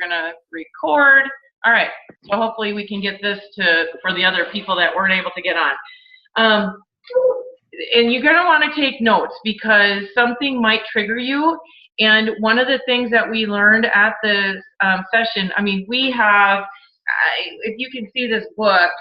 gonna record. All right, so hopefully we can get this for the other people that weren't able to get on. And you're gonna want to take notes because something might trigger you. And one of the things that we learned at the session, I mean, we have, if you can see this book,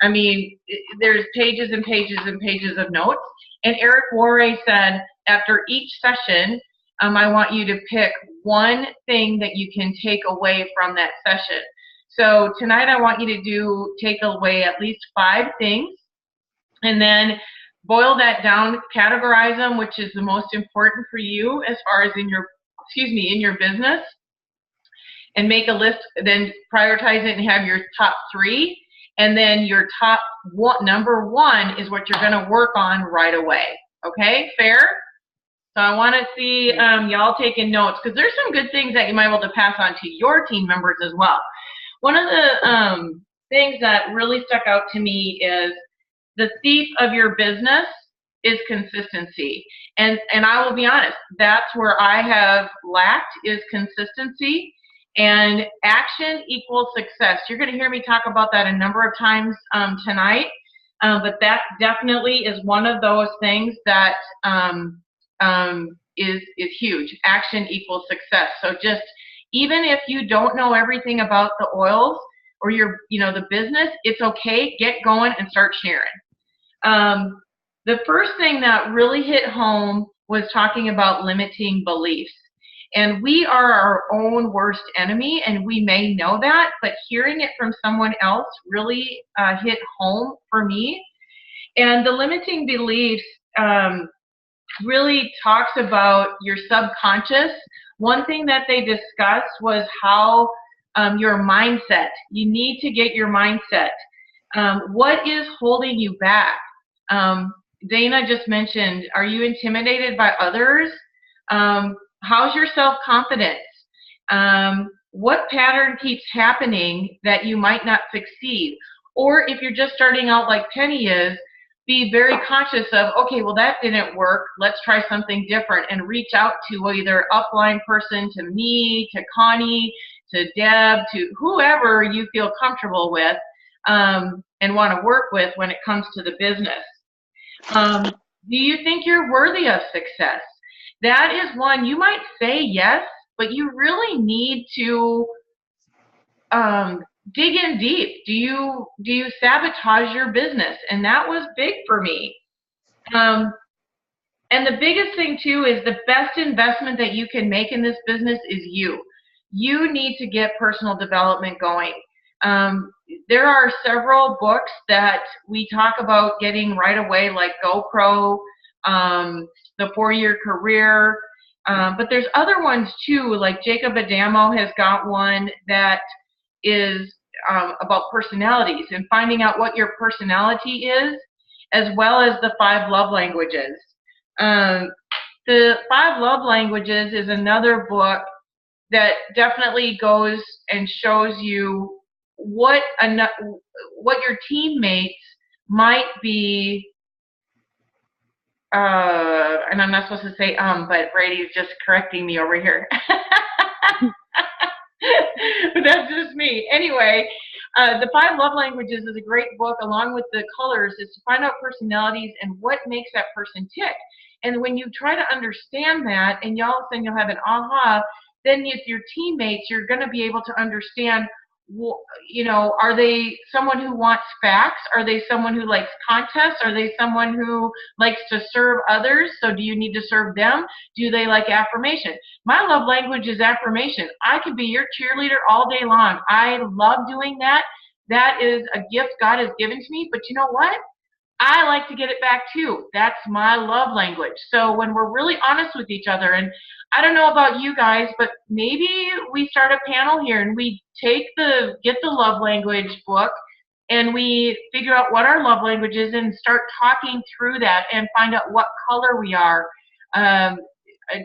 I mean, there's pages and pages and pages of notes. And Eric Warray said, after each session, I want you to pick one thing that you can take away from that session. So tonight I want you to take away at least 5 things, and then boil that down, categorize them, which is the most important for you as far as in your business, and make a list, then prioritize it and have your top 3. And then your top number 1 is what you're going to work on right away. Okay, fair? So I want to see y'all taking notes because there's some good things that you might be able to pass on to your team members as well. One of the things that really stuck out to me is the thief of your business is consistency. And I will be honest, that's where I have lacked is consistency. And action equals success. You're going to hear me talk about that a number of times tonight, but that definitely is one of those things that is huge. Action equals success. So just even if you don't know everything about the oils or the business, it's okay. Get going and start sharing. The first thing that really hit home was talking about limiting beliefs. And we are our own worst enemy, and we may know that, but hearing it from someone else really hit home for me. And the limiting beliefs really talks about your subconscious. One thing that they discussed was how your mindset, you need to get your mindset. What is holding you back? Dana just mentioned, are you intimidated by others? How's your self-confidence? What pattern keeps happening that you might not succeed? Or if you're just starting out like Penny is, be very conscious of, okay, well, that didn't work. Let's try something different and reach out to either upline person, to me, to Connie, to Deb, to whoever you feel comfortable with and want to work with when it comes to the business. Do you think you're worthy of success? That is one. You might say yes, but you really need to dig in deep. Do you sabotage your business? And that was big for me. And the biggest thing too is the best investment that you can make in this business is you. You need to get personal development going. There are several books that we talk about getting right away, like GoPro, the 4-year career, but there's other ones too, like Jacob Adamo has got one that is about personalities and finding out what your personality is, as well as the 5 love languages. The 5 love languages is another book that definitely goes and shows you what your teammates might be. And I'm not supposed to say but Brady's just correcting me over here. But that's just me. Anyway, the 5 love languages is a great book, along with the colors, is to find out personalities and what makes that person tick. And when you try to understand that, and all of a sudden you'll have an aha, then with your teammates, you're going to be able to understand, are they someone who wants facts? Are they someone who likes contests? Are they someone who likes to serve others? So do you need to serve them? Do they like affirmation? My love language is affirmation. I could be your cheerleader all day long. I love doing that. That is a gift God has given to me. But you know what? I like to get it back too. That's my love language. So when we're really honest with each other, and I don't know about you guys, but maybe we start a panel here and we get the love language book and we figure out what our love language is and start talking through that and find out what color we are.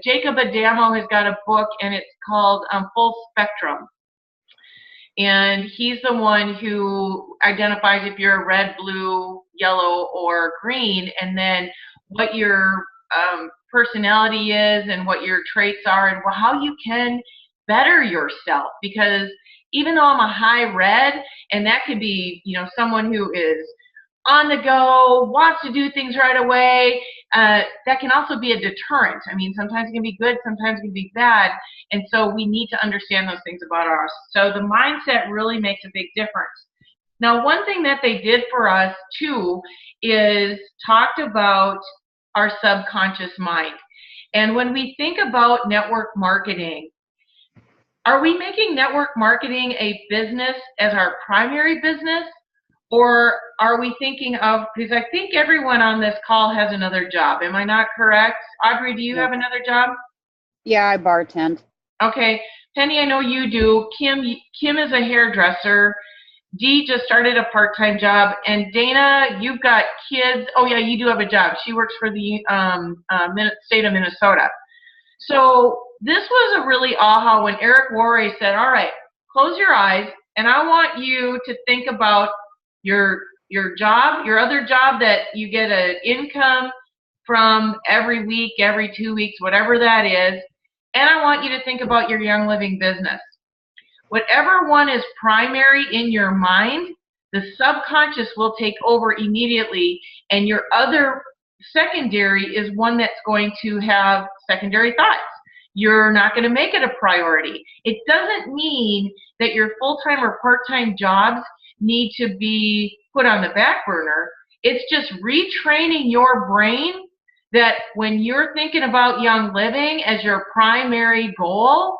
Jacob Adamo has got a book and it's called Full Spectrum. And he's the one who identifies if you're a red, blue, yellow, or green, and then what your personality is and what your traits are and how you can better yourself, because even though I'm a high red, and that could be, someone who is on the go, wants to do things right away, that can also be a deterrent. I mean, sometimes it can be good, sometimes it can be bad, and so we need to understand those things about us. So the mindset really makes a big difference. Now, one thing that they did for us, too, is talked about our subconscious mind. And when we think about network marketing, are we making network marketing a business as our primary business? Or are we thinking of, because I think everyone on this call has another job. Am I not correct? Audrey, do you have another job? Yeah, I bartend. Okay. Penny, I know you do. Kim is a hairdresser. Dee just started a part-time job. And Dana, you've got kids. Oh, yeah, you do have a job. She works for the state of Minnesota. So this was a really aha when Eric Worre said, all right, close your eyes, and I want you to think about your job, your other job that you get an income from every week, every 2 weeks, whatever that is, and I want you to think about your Young Living business. Whatever one is primary in your mind, the subconscious will take over immediately, and your other secondary is one that's going to have secondary thoughts. You're not going to make it a priority. It doesn't mean that your full-time or part-time jobs need to be put on the back burner. It's just retraining your brain that when you're thinking about Young Living as your primary goal,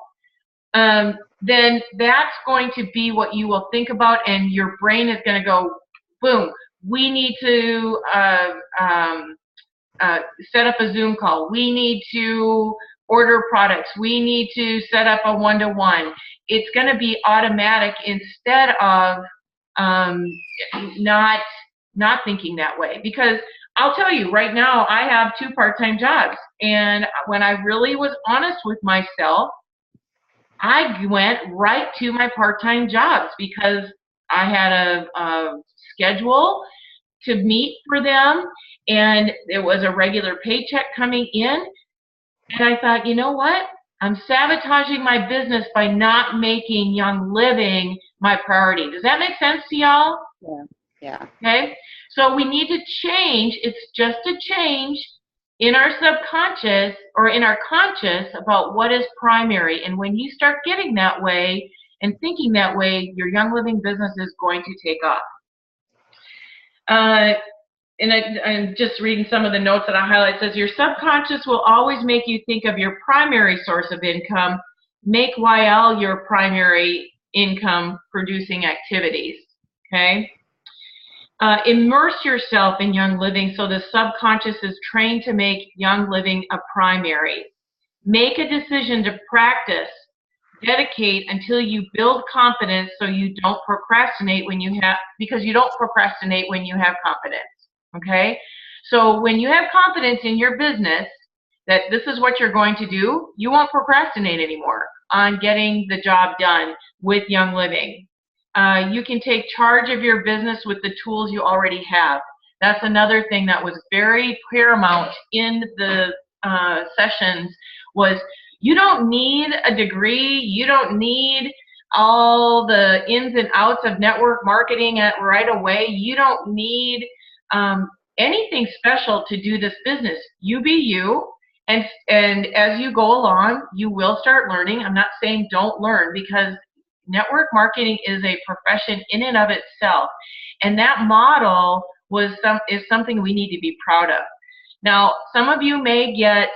then that's going to be what you will think about, and your brain is going to go, boom, we need to set up a Zoom call. We need to order products. We need to set up a one-to-one. It's going to be automatic instead of not thinking that way. Because I'll tell you, right now, I have 2 part-time jobs. And when I really was honest with myself, I went right to my part-time jobs because I had a schedule to meet for them, and there was a regular paycheck coming in. And I thought, you know what? I'm sabotaging my business by not making Young Living my priority. Does that make sense to y'all? Yeah. Yeah. Okay? So we need to change. It's just a change in our subconscious or in our conscious about what is primary. And when you start getting that way and thinking that way, your Young Living business is going to take off. And I'm just reading some of the notes that I highlight. It says, your subconscious will always make you think of your primary source of income. Make YL your primary income producing activities. Okay? Immerse yourself in Young Living so the subconscious is trained to make Young Living a primary. Make a decision to practice. Dedicate until you build confidence so you don't procrastinate because you don't procrastinate when you have confidence. Okay? So when you have confidence in your business that this is what you're going to do, you won't procrastinate anymore on getting the job done with Young Living. You can take charge of your business with the tools you already have. That's another thing that was very paramount in the sessions was you don't need a degree. You don't need all the ins and outs of network marketing right away. You don't need anything special to do this business. You be you, and as you go along, you will start learning. I'm not saying don't learn, because network marketing is a profession in and of itself, and that model is something we need to be proud of. Now, some of you may get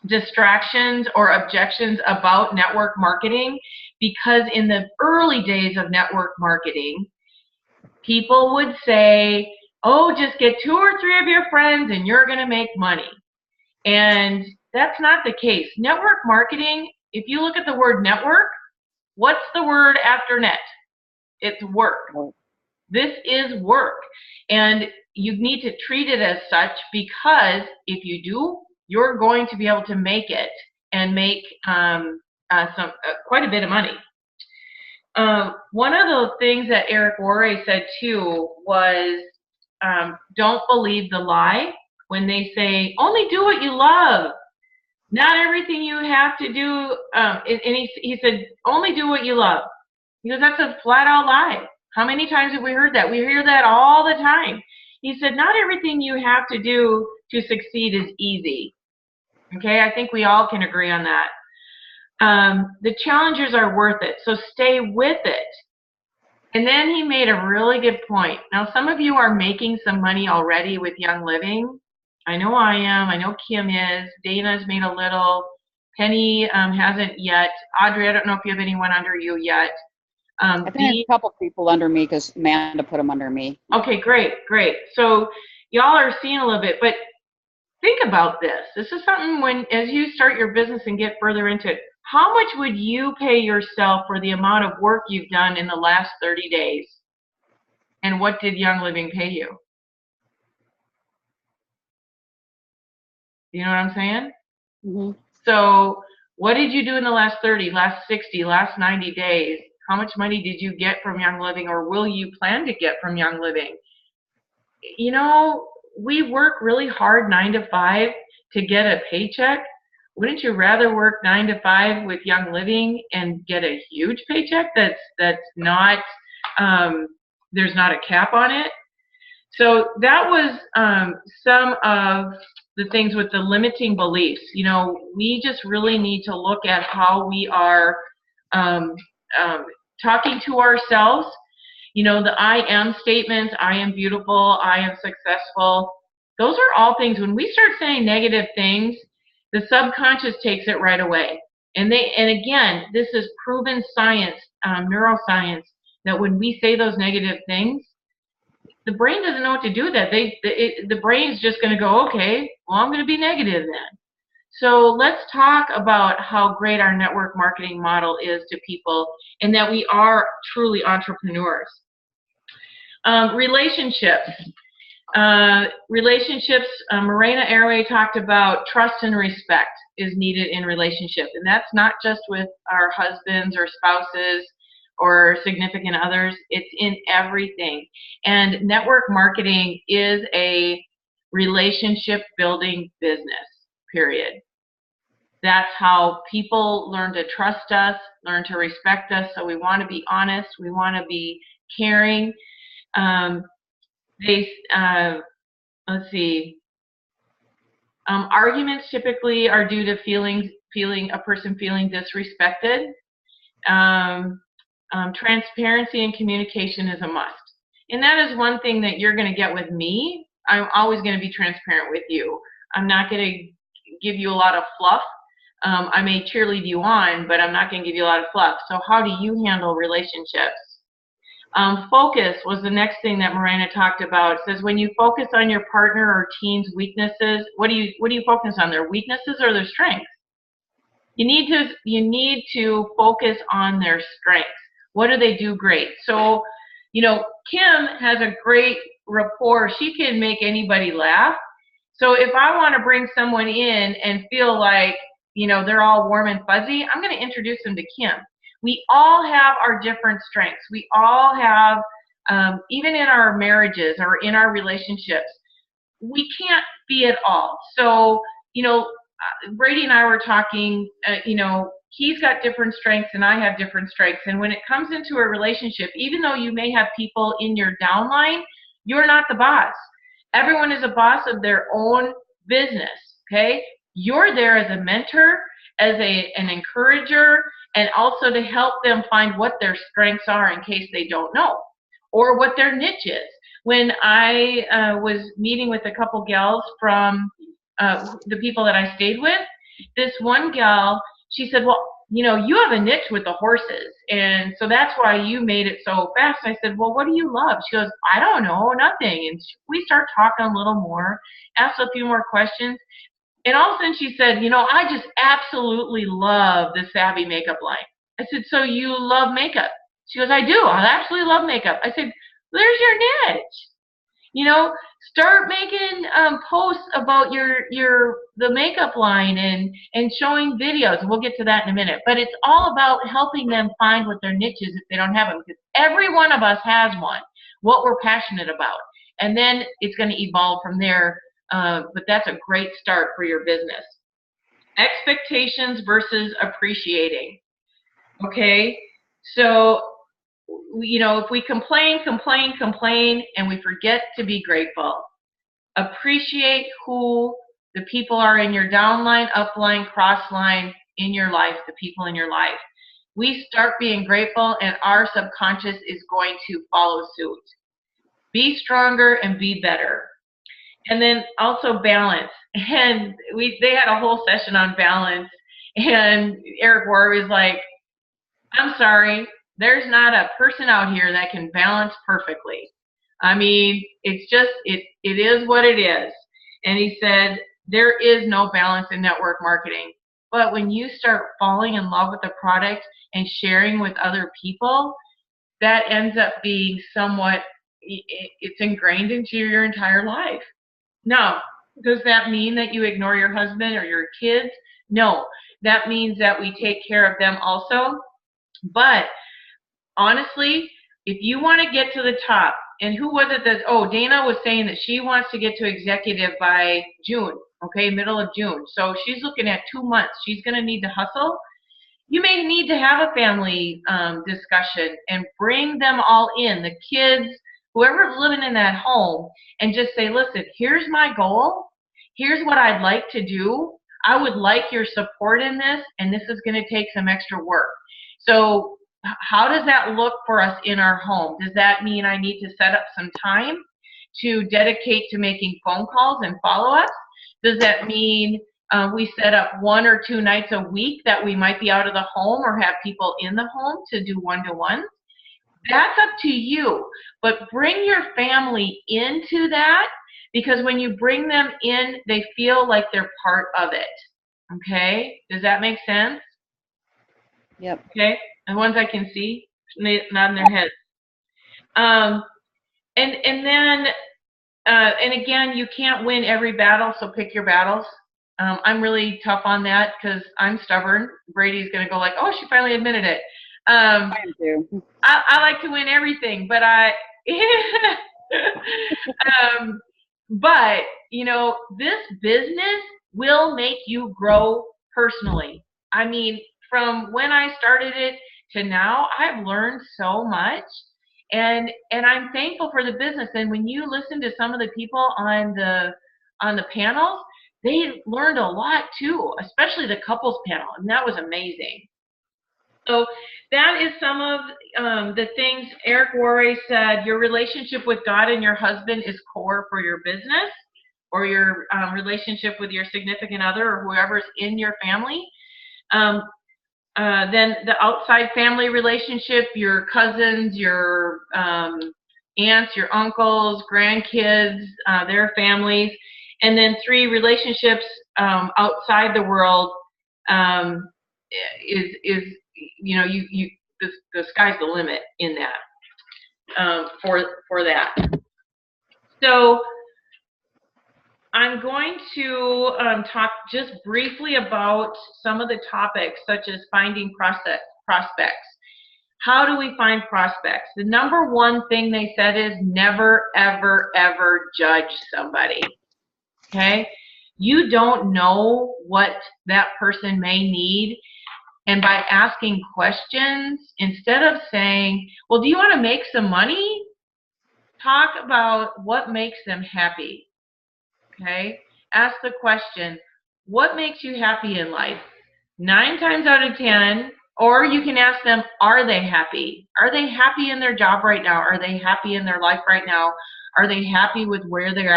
distractions or objections about network marketing because in the early days of network marketing, people would say, oh, just get 2 or 3 of your friends and you're going to make money. And that's not the case. Network marketing, if you look at the word network, what's the word after net? It's work. This is work. And you need to treat it as such, because if you do, you're going to be able to make it and make quite a bit of money. One of the things that Eric Worre said too was, don't believe the lie when they say, only do what you love. Not everything you have to do, and he said, only do what you love. He goes, that's a flat out lie. How many times have we heard that? We hear that all the time. He said, not everything you have to do to succeed is easy. Okay, I think we all can agree on that. The challenges are worth it, so stay with it. And then he made a really good point. Now, some of you are making some money already with Young Living. I know I am. I know Kim is. Dana's made a little. Penny hasn't yet. Audrey, I don't know if you have anyone under you yet. I think there's a couple people under me because Amanda put them under me. Okay, great, great. So y'all are seeing a little bit, but think about this. This is something when, as you start your business and get further into it, how much would you pay yourself for the amount of work you've done in the last 30 days? And what did Young Living pay you? You know what I'm saying? Mm-hmm. So what did you do in the last 30, last 60, last 90 days? How much money did you get from Young Living, or will you plan to get from Young Living? You know, we work really hard 9 to 5 to get a paycheck. Wouldn't you rather work 9 to 5 with Young Living and get a huge paycheck that's not there's not a cap on it? So that was some of the things with the limiting beliefs. You know, we just really need to look at how we are um, talking to ourselves. You know, the I am statements, I am beautiful, I am successful. Those are all things, when we start saying negative things, the subconscious takes it right away. And again, this is proven science, neuroscience, that when we say those negative things, the brain doesn't know what to do with that. The brain's just going to go, okay, well, I'm going to be negative then. So let's talk about how great our network marketing model is to people, and that we are truly entrepreneurs. Relationships. Morena Airway talked about trust and respect is needed in relationships. And that's not just with our husbands or spouses or significant others. It's in everything. And network marketing is a relationship building business, period. That's how people learn to trust us, learn to respect us. So we want to be honest. We want to be caring. Let's see. Arguments typically are due to a person feeling disrespected. Transparency and communication is a must. And that is one thing that you're going to get with me. I'm always going to be transparent with you. I'm not going to give you a lot of fluff. I may cheerlead you on, but I'm not going to give you a lot of fluff. So how do you handle relationships? Focus was the next thing that Morena talked about. It says when you focus on your partner or team's weaknesses, what do you focus on, their weaknesses or their strengths? You need to focus on their strengths. What do they do great? So, you know, Kim has a great rapport. She can make anybody laugh. So if I want to bring someone in and feel like, you know, they're all warm and fuzzy, I'm going to introduce them to Kim. We all have our different strengths. We all have, even in our marriages or in our relationships, we can't be it all. So, you know, Brady and I were talking, you know, he's got different strengths and I have different strengths. And when it comes into a relationship, even though you may have people in your downline, you're not the boss. Everyone is a boss of their own business, okay? You're there as a mentor, as an encourager, and also to help them find what their strengths are in case they don't know, or what their niche is. When I was meeting with a couple gals from the people that I stayed with, this one gal, she said, well, you know, you have a niche with the horses, and so that's why you made it so fast. I said, well, what do you love? She goes, I don't know, nothing. And we start talking a little more, asked a few more questions, and all of a sudden she said, you know, I just absolutely love the Savvy makeup line. I said, so you love makeup? She goes, I do. I absolutely love makeup. I said, there's your niche. You know, start making posts about the makeup line and showing videos. We'll get to that in a minute. But it's all about helping them find what their niche is if they don't have them. Because every one of us has one, what we're passionate about. And then it's going to evolve from there. But that's a great start for your business. Expectations versus appreciating. Okay? So, if we complain, and we forget to be grateful, appreciate who the people are in your downline, upline, crossline in your life, the people in your life. We start being grateful, and our subconscious is going to follow suit. Be stronger and be better. And then also balance. And they had a whole session on balance, and Eric War was like, I'm sorry, there's not a person out here that can balance perfectly. I mean, it's just, it is what it is. And he said, there is no balance in network marketing. But when you start falling in love with the product and sharing with other people, that ends up being somewhat, it's ingrained into your entire life. Now, does that mean that you ignore your husband or your kids? No. That means that we take care of them also. But honestly, if you want to get to the top, and who was it that, Dana was saying that she wants to get to executive by June, okay, middle of June. So she's looking at 2 months. She's going to need to hustle. You may need to have a family discussion and bring them all in, the kids, whoever's living in that home, and just say, listen, here's my goal. Here's what I'd like to do. I would like your support in this, and this is going to take some extra work. So how does that look for us in our home? Does that mean I need to set up some time to dedicate to making phone calls and follow-ups? Does that mean we set up 1 or 2 nights a week that we might be out of the home or have people in the home to do one-to-one? That's up to you. But bring your family into that, because when you bring them in, they feel like they're part of it. Okay? Does that make sense? Yep. Okay? The ones I can see nodding their heads. And then again, you can't win every battle, so pick your battles. I'm really tough on that because I'm stubborn. Brady's going to go like, oh, she finally admitted it. I am too. I like to win everything, but but, this business will make you grow personally. I mean, from when I started it to now, I've learned so much, and I'm thankful for the business. And when you listen to some of the people on the panels, they learned a lot too, especially the couples panel, and that was amazing. So that is some of the things. Eric Worre said, your relationship with God and your husband is core for your business, or your relationship with your significant other or whoever's in your family. Then the outside family relationship, your cousins, your aunts, your uncles, grandkids, their families. And then 3, relationships outside the world is the sky's the limit in that for that. So I'm going to talk just briefly about some of the topics, such as finding prospects. How do we find prospects? The number one thing they said is never, ever, ever judge somebody. Okay? You don't know what that person may need. And by asking questions, instead of saying, well, do you want to make some money? Talk about what makes them happy. Okay? Ask the question, what makes you happy in life? 9 times out of 10, or you can ask them, are they happy? Are they happy in their job right now? Are they happy in their life right now? Are they happy with where they're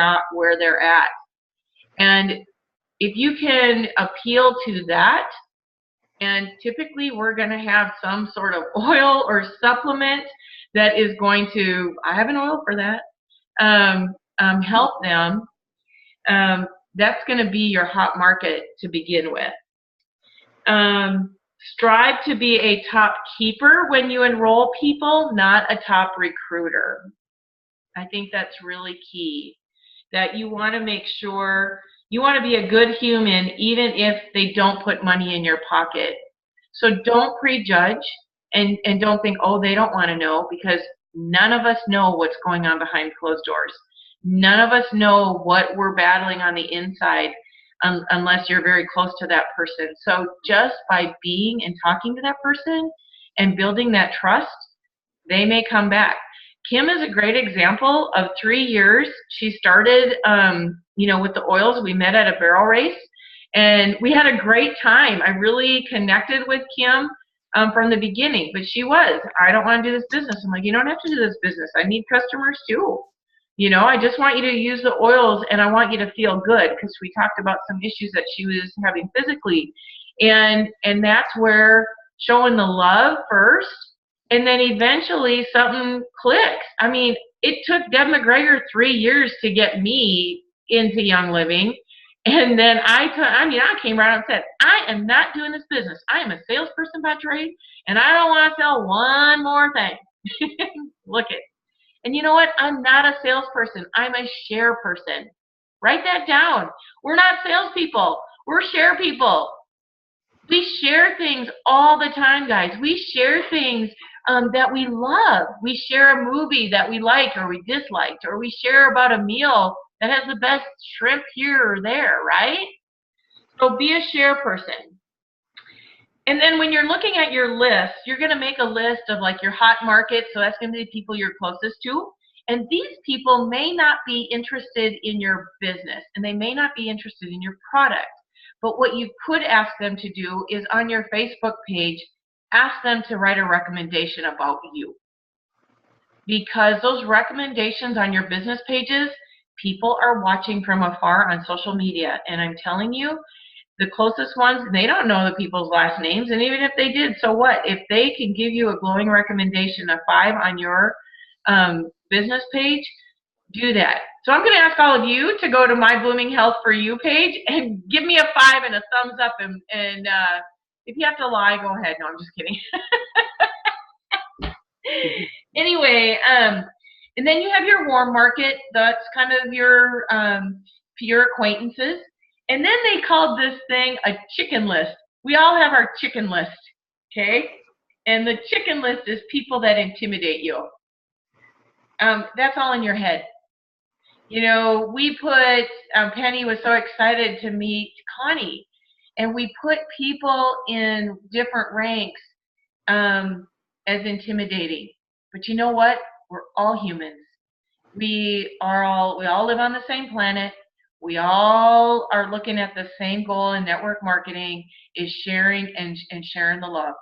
at? And if you can appeal to that, and typically we're going to have some sort of oil or supplement that is going to, I have an oil for that, help them. That's going to be your hot market to begin with. Strive to be a top keeper when you enroll people, not a top recruiter. I think that's really key, that you want to make sure you want to be a good human even if they don't put money in your pocket. So don't prejudge and don't think, oh, they don't want to know, because none of us know what's going on behind closed doors. None of us know what we're battling on the inside. unless you're very close to that person. So just by being and talking to that person and building that trust, they may come back. Kim is a great example of 3 years. She started, with the oils. We met at a barrel race, and we had a great time. I really connected with Kim from the beginning, but I don't want to do this business. I'm like, you don't have to do this business. I need customers too. I just want you to use the oils, and I want you to feel good, because we talked about some issues that she was having physically. And that's where showing the love first, and then eventually something clicks. I mean, it took Deb McGregor 3 years to get me into Young Living. And then I came around and said, I am not doing this business. I am a salesperson by trade, and I don't want to sell one more thing. Look it. And you know what? I'm not a salesperson. I'm a share person. Write that down. We're not salespeople. We're share people. We share things all the time, guys. We share things that we love. We share a movie that we liked or we disliked, or we share about a meal that has the best shrimp here or there, right? So be a share person. And then when you're looking at your list, you're going to make a list of like your hot market. So that's going to be the people you're closest to. And these people may not be interested in your business, and they may not be interested in your product. But what you could ask them to do is on your Facebook page, ask them to write a recommendation about you. Because those recommendations on your business pages, people are watching from afar on social media. And I'm telling you, the closest ones, they don't know the people's last names. And even if they did, so what? If they can give you a glowing recommendation of 5 on your business page, do that. So I'm going to ask all of you to go to My Blooming Health for You page and give me a 5 and a thumbs up. And if you have to lie, go ahead. No, I'm just kidding. Anyway, and then you have your warm market. That's kind of your acquaintances. And then they called this thing a chicken list. We all have our chicken list, okay? And the chicken list is people that intimidate you. That's all in your head. We put, Penny was so excited to meet Connie, and we put people in different ranks as intimidating. But you know what? We're all humans. We all live on the same planet. We all are looking at the same goal in network marketing, is sharing and sharing the love.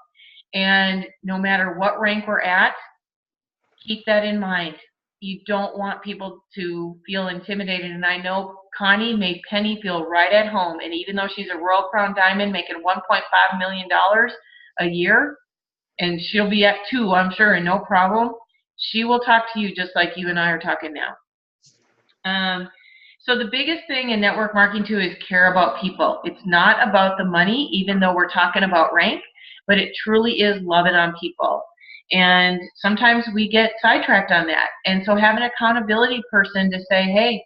And no matter what rank we're at, keep that in mind. You don't want people to feel intimidated. And I know Connie made Penny feel right at home. And even though she's a Royal Crown Diamond making $1.5 million a year, and she'll be at 2, I'm sure, and no problem, she will talk to you just like you and I are talking now. So the biggest thing in network marketing too is care about people. It's not about the money, even though we're talking about rank, but it truly is loving on people. And sometimes we get sidetracked on that. And so have an accountability person to say, hey,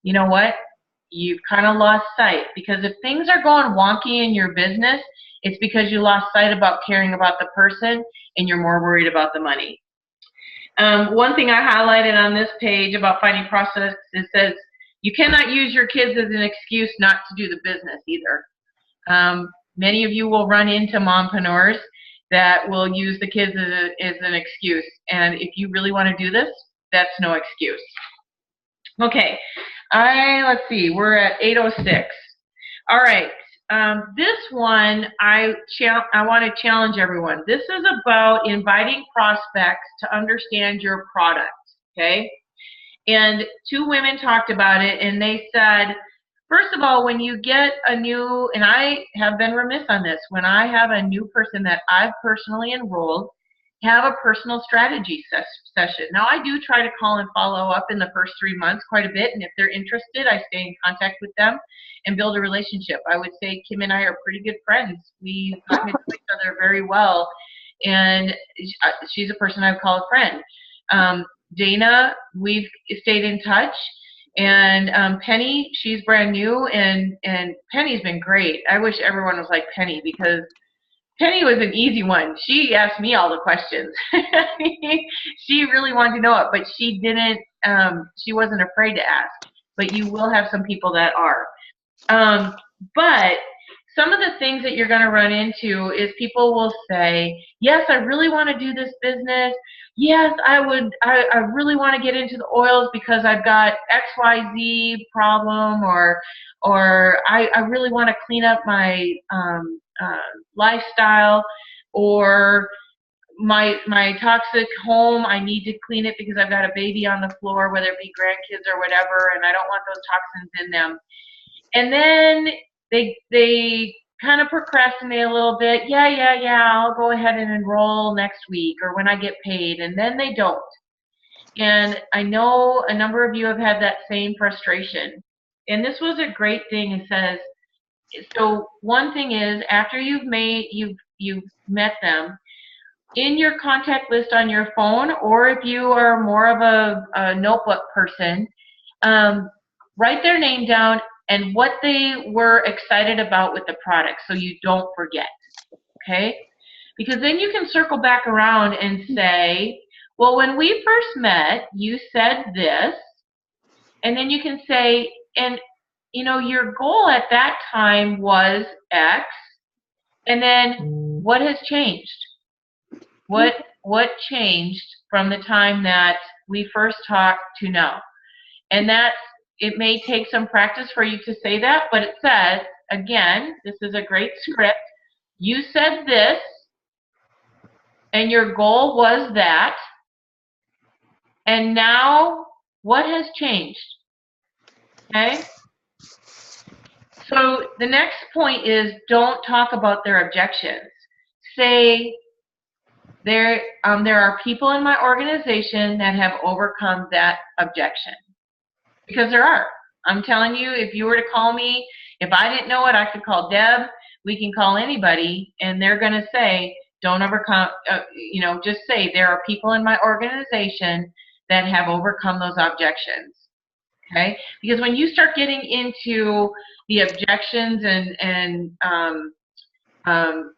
you know what? You've kind of lost sight. Because if things are going wonky in your business, it's because you lost sight about caring about the person and you're more worried about the money. One thing I highlighted on this page about finding process, it says, you cannot use your kids as an excuse not to do the business either. Many of you will run into mompreneurs that will use the kids as an excuse. And if you really want to do this, that's no excuse. Okay, let's see, we're at 8:06. All right, this one, I want to challenge everyone. This is about inviting prospects to understand your product, okay? And 2 women talked about it, and they said, first of all, when you get a new, and I have been remiss on this, when I have a new person that I've personally enrolled, have a personal strategy session. Now, I do try to call and follow up in the first 3 months quite a bit, and if they're interested, I stay in contact with them and build a relationship. I would say Kim and I are pretty good friends. We talk to each other very well, and she's a person I would call a friend. Dana, we've stayed in touch. And Penny, she's brand new, and Penny's been great. I wish everyone was like Penny, because Penny was an easy one. She asked me all the questions. She really wanted to know it, but she didn't. She wasn't afraid to ask. But you will have some people that are. But some of the things that you're going to run into is people will say, yes, I really want to do this business. Yes, I really want to get into the oils because I've got XYZ problem, or I really want to clean up my lifestyle, or my toxic home, I need to clean it because I've got a baby on the floor, whether it be grandkids or whatever, and I don't want those toxins in them. And then they kind of procrastinate a little bit. Yeah, I'll go ahead and enroll next week or when I get paid, and then they don't. And I know a number of you have had that same frustration. And this was a great thing. It says, so one thing is, after you've met them, in your contact list on your phone, or if you are more of a notebook person, write their name down and what they were excited about with the product so you don't forget, okay? Because then you can circle back around and say, well, when we first met, you said this, and then you can say, and your goal at that time was X, and then what has changed? What changed from the time that we first talked to now? And it may take some practice for you to say that, but it says, again, this is a great script. You said this, and your goal was that, and now what has changed? Okay? So the next point is, don't talk about their objections. Say, there are people in my organization that have overcome that objection. Because there are. I'm telling you, if you were to call me, if I didn't know it, I could call Deb. We can call anybody, and they're going to say, don't overcome, just say, there are people in my organization that have overcome those objections. Okay? Because when you start getting into the objections and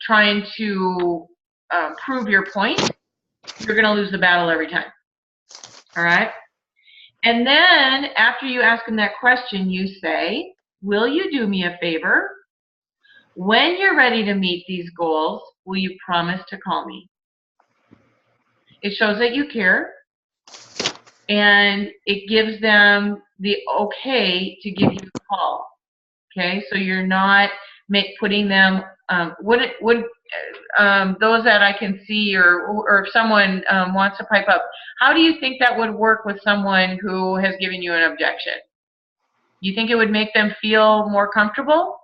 trying to prove your point, you're going to lose the battle every time. All right? And then after you ask them that question, you say, will you do me a favor? When you're ready to meet these goals, will you promise to call me? It shows that you care, and it gives them the okay to give you a call. Okay, so you're not putting them, those that I can see, or if someone wants to pipe up, how do you think that would work with someone who has given you an objection? You think it would make them feel more comfortable?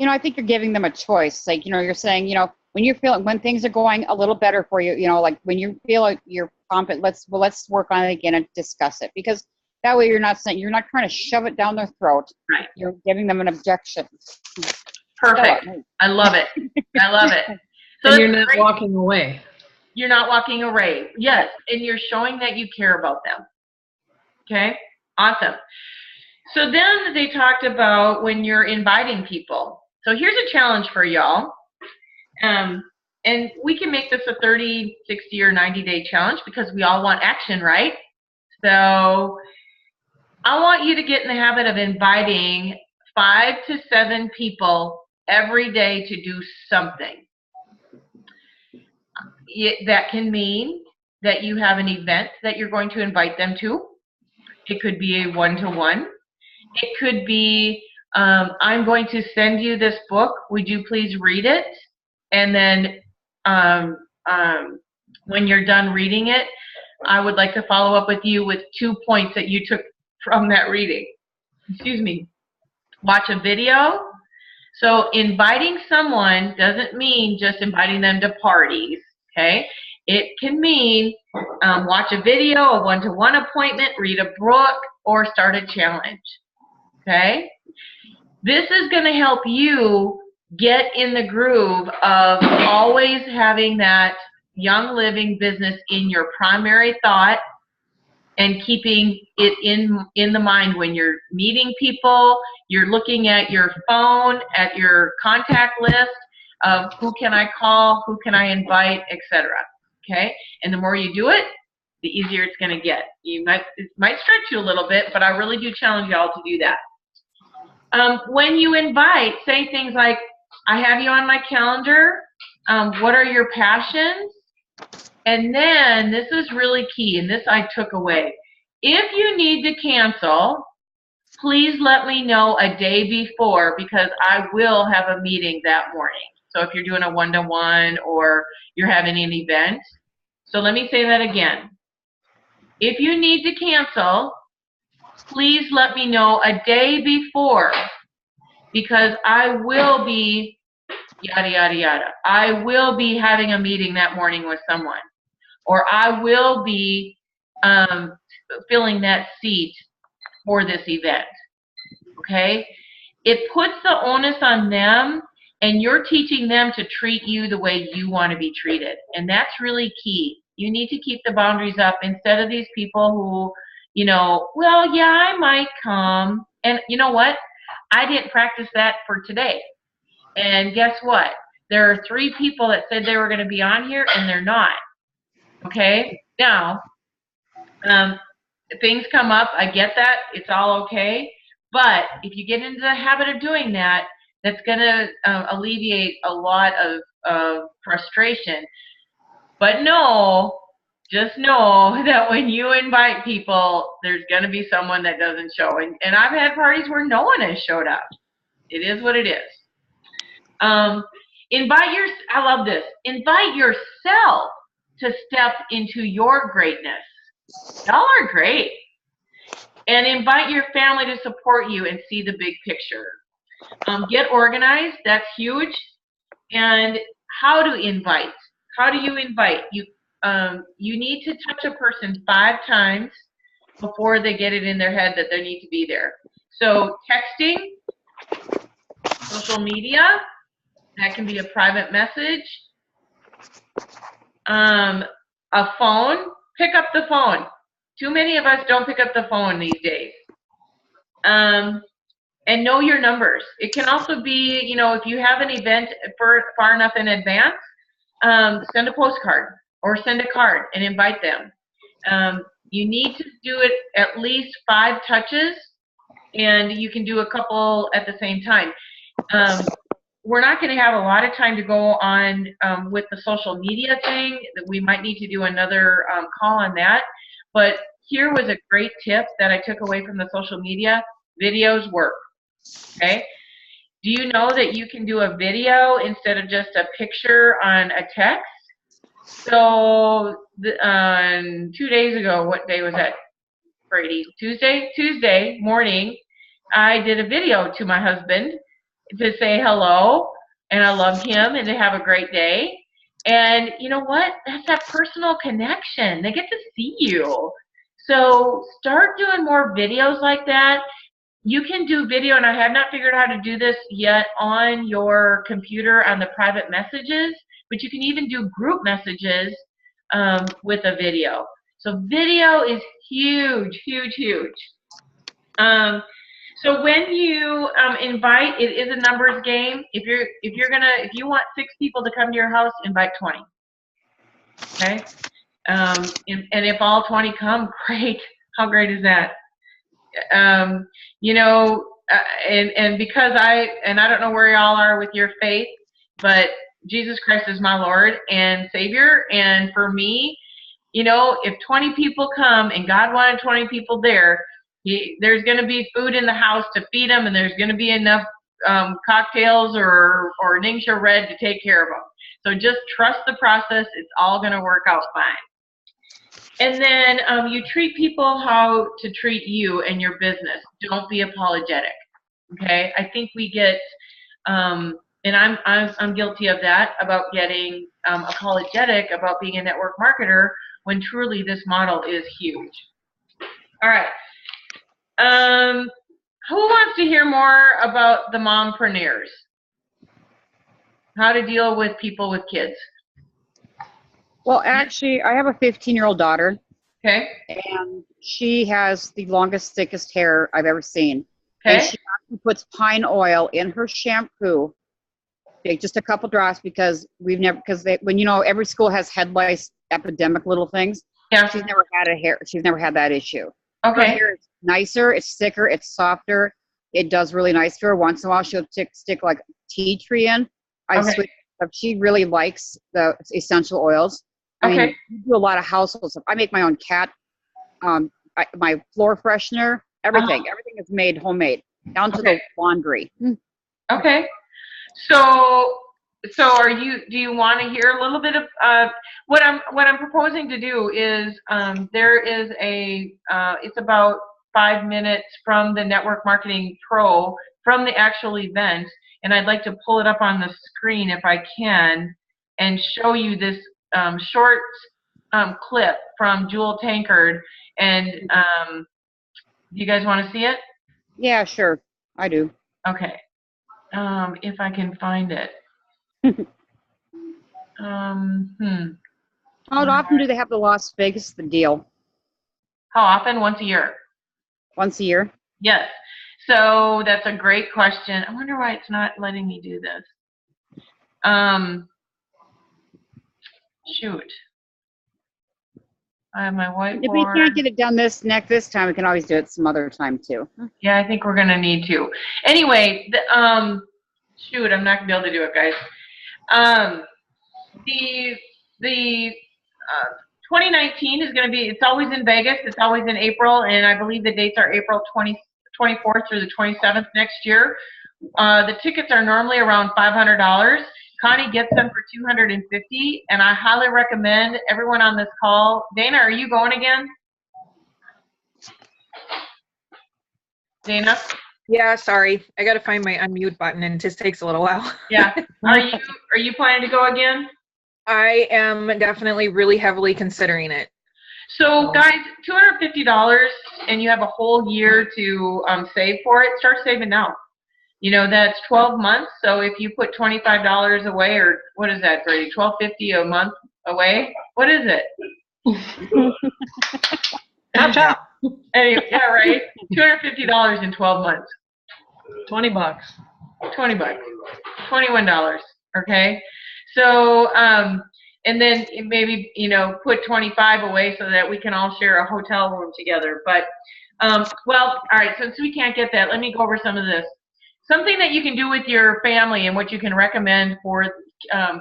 I think you're giving them a choice. Like, you're saying, when things are going a little better for you, like when you feel like you're confident, let's work on it again and discuss it. Because that way you're not trying to shove it down their throat. Right. You're giving them an objection. Perfect. I love it. I love it. So and you're not walking away. You're not walking away. Yes. And you're showing that you care about them. Okay? Awesome. So then they talked about when you're inviting people. So here's a challenge for y'all. And we can make this a 30, 60, or 90-day challenge because we all want action, right? So I want you to get in the habit of inviting 5 to 7 people every day to do something. That can mean that you have an event that you're going to invite them to. It could be a one-to-one. It could be, I'm going to send you this book. Would you please read it? And then when you're done reading it, I would like to follow up with you with 2 points that you took from that reading. Excuse me. Watch a video. So inviting someone doesn't mean just inviting them to parties, okay? It can mean watch a video, a one-to-one appointment, read a book, or start a challenge, okay? This is going to help you get in the groove of always having that Young Living business in your primary thought and keeping it in the mind when you're meeting people, you're looking at your phone, at your contact list of who can I call, who can I invite, etc. Okay? And the more you do it, the easier it's going to get. It might stretch you a little bit, but I really do challenge y'all to do that. When you invite, say things like, I have you on my calendar. What are your passions? And then, this is really key, and this I took away. If you need to cancel, please let me know a day before, because I will have a meeting that morning. So if you're doing a one-to-one or you're having an event. So let me say that again. If you need to cancel, please let me know a day before, because I will be yada, yada, yada. I will be having a meeting that morning with someone, or I will be filling that seat for this event. Okay? It puts the onus on them, and you're teaching them to treat you the way you want to be treated. And that's really key. You need to keep the boundaries up instead of these people who, well, yeah, I might come. And you know what? I didn't practice that for today. And guess what? There are 3 people that said they were going to be on here, and they're not. Okay? Now, things come up. I get that. It's all okay. But if you get into the habit of doing that, that's going to alleviate a lot of frustration. But just know that when you invite people, there's going to be someone that doesn't show. And I've had parties where no one has showed up. It is what it is. I love this. Invite yourself to step into your greatness. Y'all are great. And invite your family to support you and see the big picture. Get organized. That's huge. And how to invite. How do you invite? You need to touch a person 5 times before they get it in their head that they need to be there. So texting, social media, that can be a private message. A phone, pick up the phone. Too many of us don't pick up the phone these days. And know your numbers. It can also be, if you have an event far enough in advance, send a postcard or send a card and invite them. You need to do it at least 5 touches, and you can do a couple at the same time. We're not going to have a lot of time to go on with the social media thing. We might need to do another call on that. But here was a great tip that I took away from the social media. Videos work. Okay? Do you know that you can do a video instead of just a picture on a text? So 2 days ago, what day was that, Brady? Tuesday morning, I did a video to my husband to say hello, and I love him, and to have a great day. And you know what? That's that personal connection. They get to see you. So start doing more videos like that. You can do video, and I have not figured out how to do this yet on your computer on the private messages, but you can even do group messages with a video. So video is huge, huge, huge. So when you invite, it is a numbers game. If you want 6 people to come to your house, invite 20. Okay, and if all 20 come, great. How great is that? And because I don't know where y'all are with your faith, but Jesus Christ is my Lord and Savior, and for me, if 20 people come and God wanted 20 people there, there's going to be food in the house to feed them, and there's going to be enough cocktails or Ningxia Red to take care of them. So just trust the process. It's all going to work out fine. And then you treat people how to treat you and your business. Don't be apologetic. Okay? I think we get, and I'm guilty of that, about getting apologetic about being a network marketer when truly this model is huge. All right. Who wants to hear more about the mompreneurs? How to deal with people with kids? Well, actually, I have a 15-year-old daughter. Okay. And she has the longest, thickest hair I've ever seen. Okay. And she actually puts pine oil in her shampoo. Just a couple drops, because when every school has head lice epidemic little things. Yeah. She's never had that issue. Okay. Her hair is nicer, it's thicker, it's softer. it does really nice for her. Once in a while, she'll stick like tea tree in. I Okay. switch up. She really likes the essential oils. I Okay. mean, we do a lot of household stuff. I make my own cat, my floor freshener, everything. Everything is made homemade, down to the laundry. Okay. So do you want to hear a little bit of what I'm proposing to do is there is it's about 5 minutes from the Network Marketing Pro from the actual event, and I'd like to pull it up on the screen if I can and show you this short clip from Jewel Tankard. And do you guys want to see it? Yeah, sure, I do. Okay. If I can find it. How often do they have the Las Vegas the deal? How often? Once a year. Once a year? Yes. So that's a great question. I wonder why it's not letting me do this. Shoot. I have my whiteboard. If we can't get it done this time, we can always do it some other time too. Yeah, I think we're gonna need to. Anyway, shoot, I'm not gonna be able to do it, guys. The 2019 is gonna be. It's always in Vegas. It's always in April, and I believe the dates are April 24th through the 27th next year. The tickets are normally around $500. Connie gets them for $250, and I highly recommend everyone on this call. Dana, are you going again? Dana? Yeah, sorry. I got to find my unmute button, and it just takes a little while. Yeah. Are you planning to go again? I am definitely really heavily considering it. So, guys, $250, and you have a whole year to save for it. Start saving now. You know, that's 12 months. So if you put $25 away, or what is that, Brady? $12.50 a month away? What is it? Chop, chop. Anyway, yeah, right. $250 in 12 months. $20. $20. $21. Okay. So, and then maybe, put 25 away so that we can all share a hotel room together. But, well, all right, since we can't get that, let me go over some of this. Something that you can do with your family and what you can recommend for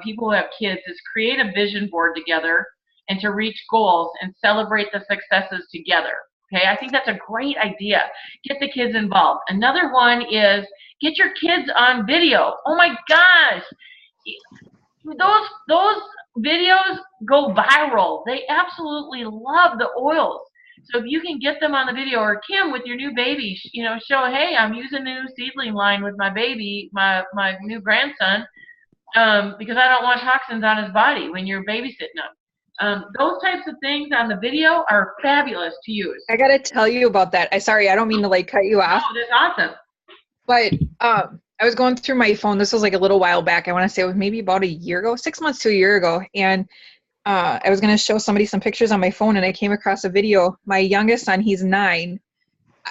people who have kids is create a vision board together and to reach goals and celebrate the successes together. Okay, I think that's a great idea. Get the kids involved. Another one is get your kids on video. Oh my gosh, those videos go viral. They absolutely love the oils. So if you can get them on the video, or Kim with your new baby, show, hey, I'm using a new seedling line with my baby, my new grandson, because I don't want toxins on his body when you're babysitting him. Those types of things on the video are fabulous to use. I got to tell you about that. Sorry, I don't mean to cut you off. Oh, that's awesome. But I was going through my phone. This was like a little while back. I want to say it was maybe about a year ago, 6 months to a year ago. And I was going to show somebody some pictures on my phone, and I came across a video. My youngest son, he's 9.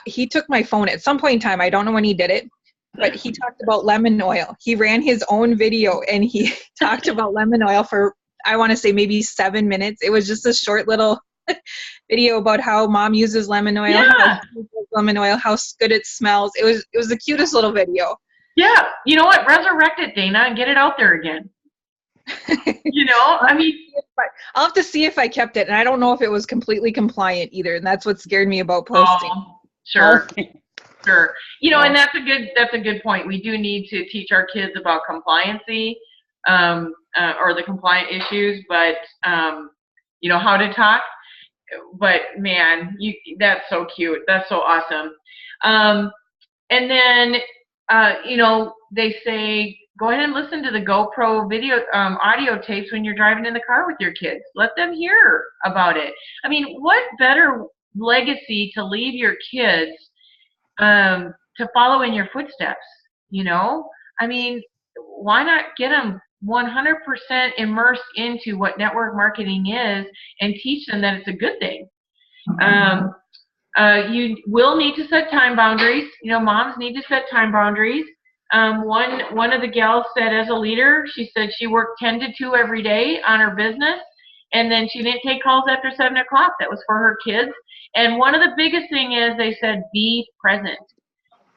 He took my phone at some point in time. I don't know when he did it, but he talked about lemon oil. He ran his own video, and he talked about lemon oil for, I want to say, maybe 7 minutes. It was just a short little video about how mom uses lemon oil, how he uses lemon oil, how good it smells. It was the cutest little video. Yeah. You know what? Resurrect it, Dana, and get it out there again. I mean, I'll have to see if I kept it, and I don't know if it was completely compliant either, and that's what scared me about posting. Oh, sure. Sure. And that's a good point. We do need to teach our kids about compliancy, or the compliant issues, but how to talk. But man, that's so cute. That's so awesome. And then they say, go ahead and listen to the GoPro video audio tapes when you're driving in the car with your kids. Let them hear about it. I mean, what better legacy to leave your kids to follow in your footsteps? I mean, why not get them 100% immersed into what network marketing is and teach them that it's a good thing? You will need to set time boundaries. Moms need to set time boundaries. One of the gals said, as a leader, she said she worked 10 to 2 every day on her business, and then she didn't take calls after 7 o'clock. That was for her kids. And one of the biggest thing is they said, be present.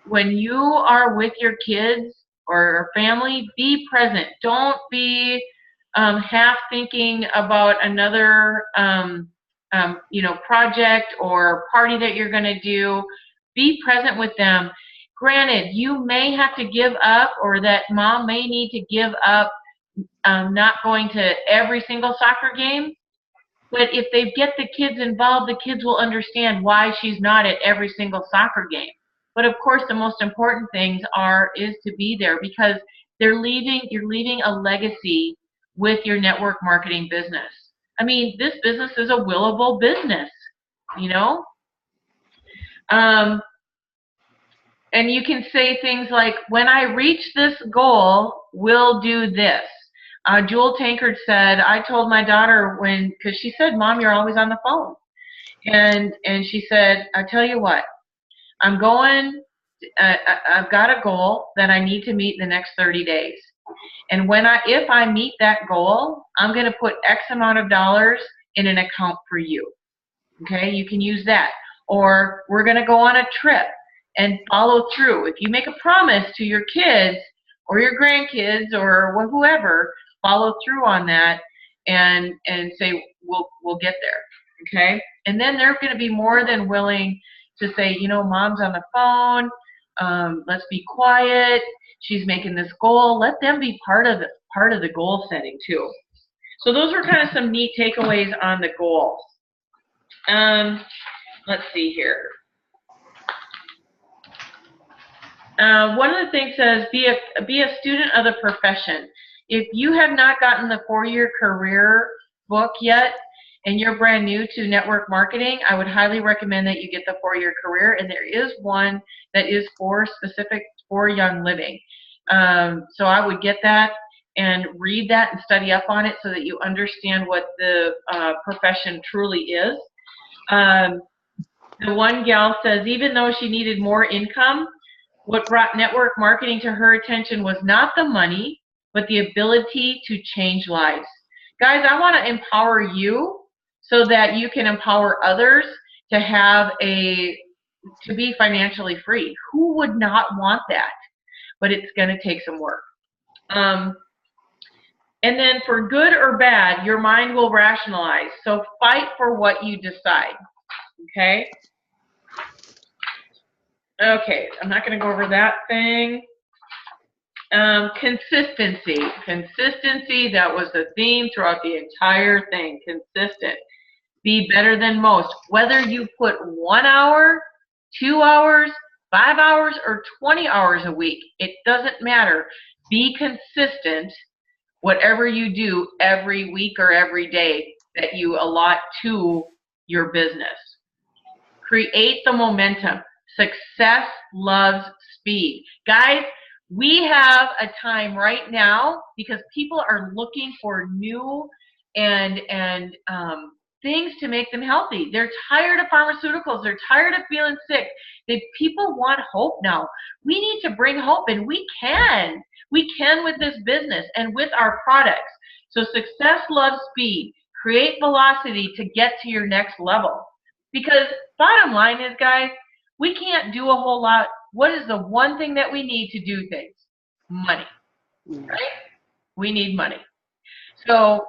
when you are with your kids or family, be present. Don't be half thinking about another project or party that you're going to do. Be present with them. Granted, you may have to give up, or that mom may need to give up not going to every single soccer game. But if they get the kids involved, the kids will understand why she's not at every single soccer game. But of course, the most important things is to be there, because you're leaving a legacy with your network marketing business. I mean, this business is a willable business, you know? And you can say things like, when I reach this goal, we'll do this. Jewel Tankard said, I told my daughter because she said, Mom, you're always on the phone. And she said, I tell you what, I've got a goal that I need to meet in the next 30 days. And if I meet that goal, I'm going to put X amount of dollars in an account for you. Okay, you can use that. Or we're going to go on a trip and follow through. If you make a promise to your kids or your grandkids or whoever, follow through on that and say, we'll get there. Okay, and then they're going to be more than willing to say, Mom's on the phone. Let's be quiet. She's making this goal. Let them be part of the goal setting too. So those were kind of some neat takeaways on the goals. Let's see here. One of the things says, be a student of the profession. If you have not gotten the 4-year career book yet, and you're brand new to network marketing, I would highly recommend that you get the 4-year career. And there is one that is specific for Young Living. So I would get that and read that and study up on it so that you understand what the profession truly is. The one gal says, even though she needed more income, what brought network marketing to her attention was not the money, but the ability to change lives. Guys, I want to empower you so that you can empower others to be financially free. Who would not want that? But it's going to take some work. And then for good or bad, your mind will rationalize. So fight for what you decide. Okay? Okay, I'm not going to go over that thing. Consistency. Consistency, that was the theme throughout the entire thing. Consistent. Be better than most. Whether you put 1 hour, 2 hours, 5 hours, or 20 hours a week, it doesn't matter. Be consistent, whatever you do every week or every day that you allot to your business. Create the momentum. Success loves speed. Guys, we have a time right now because people are looking for new and things to make them healthy. They're tired of pharmaceuticals. They're tired of feeling sick. People want hope now. We need to bring hope, and we can. We can with this business and with our products. So success loves speed. Create velocity to get to your next level. Because bottom line is, guys, we can't do a whole lot. What is the one thing that we need to do things? Money, right? We need money. So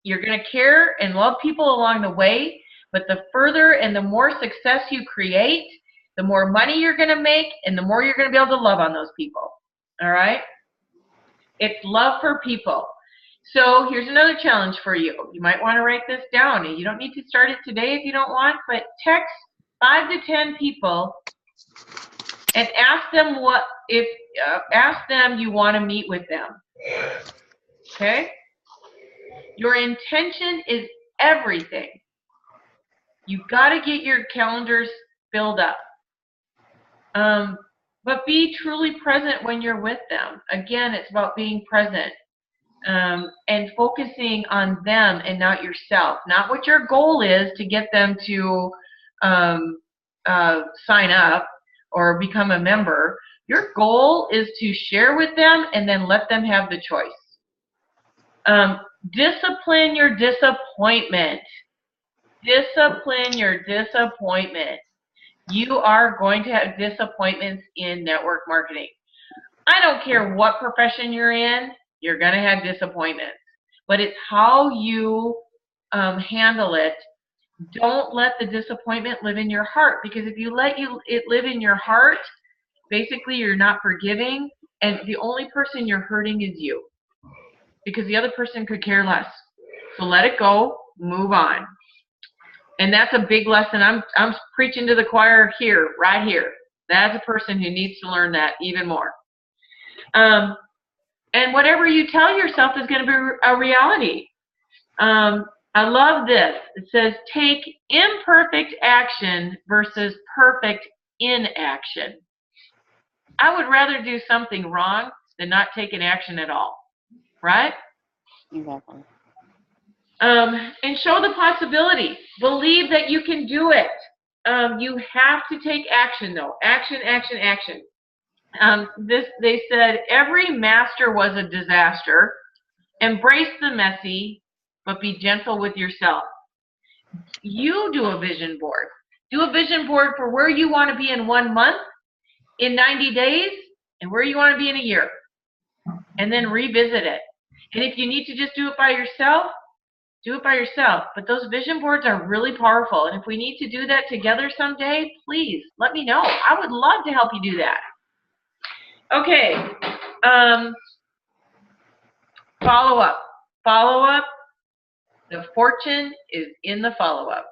you're going to care and love people along the way, but the further and the more success you create, the more money you're going to make, and the more you're going to be able to love on those people. All right? It's love for people. So here's another challenge for you. You might want to write this down. You don't need to start it today if you don't want, but text 5 to 10 people and ask them ask them you want to meet with them. Okay? Your intention is everything. You've got to get your calendars filled up. But be truly present when you're with them. Again, it's about being present and focusing on them and not yourself. Not what your goal is to get them to sign up or become a member. Your goal is to share with them and then let them have the choice. Discipline your disappointment. Discipline your disappointment. You are going to have disappointments in network marketing. I don't care what profession you're in, you're going to have disappointments. But it's how you handle it. Don't let the disappointment live in your heart, because if you let it live in your heart, basically you're not forgiving, and the only person you're hurting is you, because the other person could care less. So let it go, move on. And that's a big lesson. I'm preaching to the choir here, right here. That's a person who needs to learn that even more. And whatever you tell yourself is going to be a reality. I love this. It says, take imperfect action versus perfect inaction. I would rather do something wrong than not take an action at all, right? Exactly. And show the possibility. Believe that you can do it. You have to take action, though. Action, action, action. They said, every master was a disaster. Embrace the messy, but be gentle with yourself. You do a vision board. Do a vision board for where you want to be in 1 month, in 90 days, and where you want to be in a year. And then revisit it. And if you need to just do it by yourself, do it by yourself. But those vision boards are really powerful. And if we need to do that together someday, please let me know. I would love to help you do that. Okay. Follow-up. Follow-up. The fortune is in the follow-up.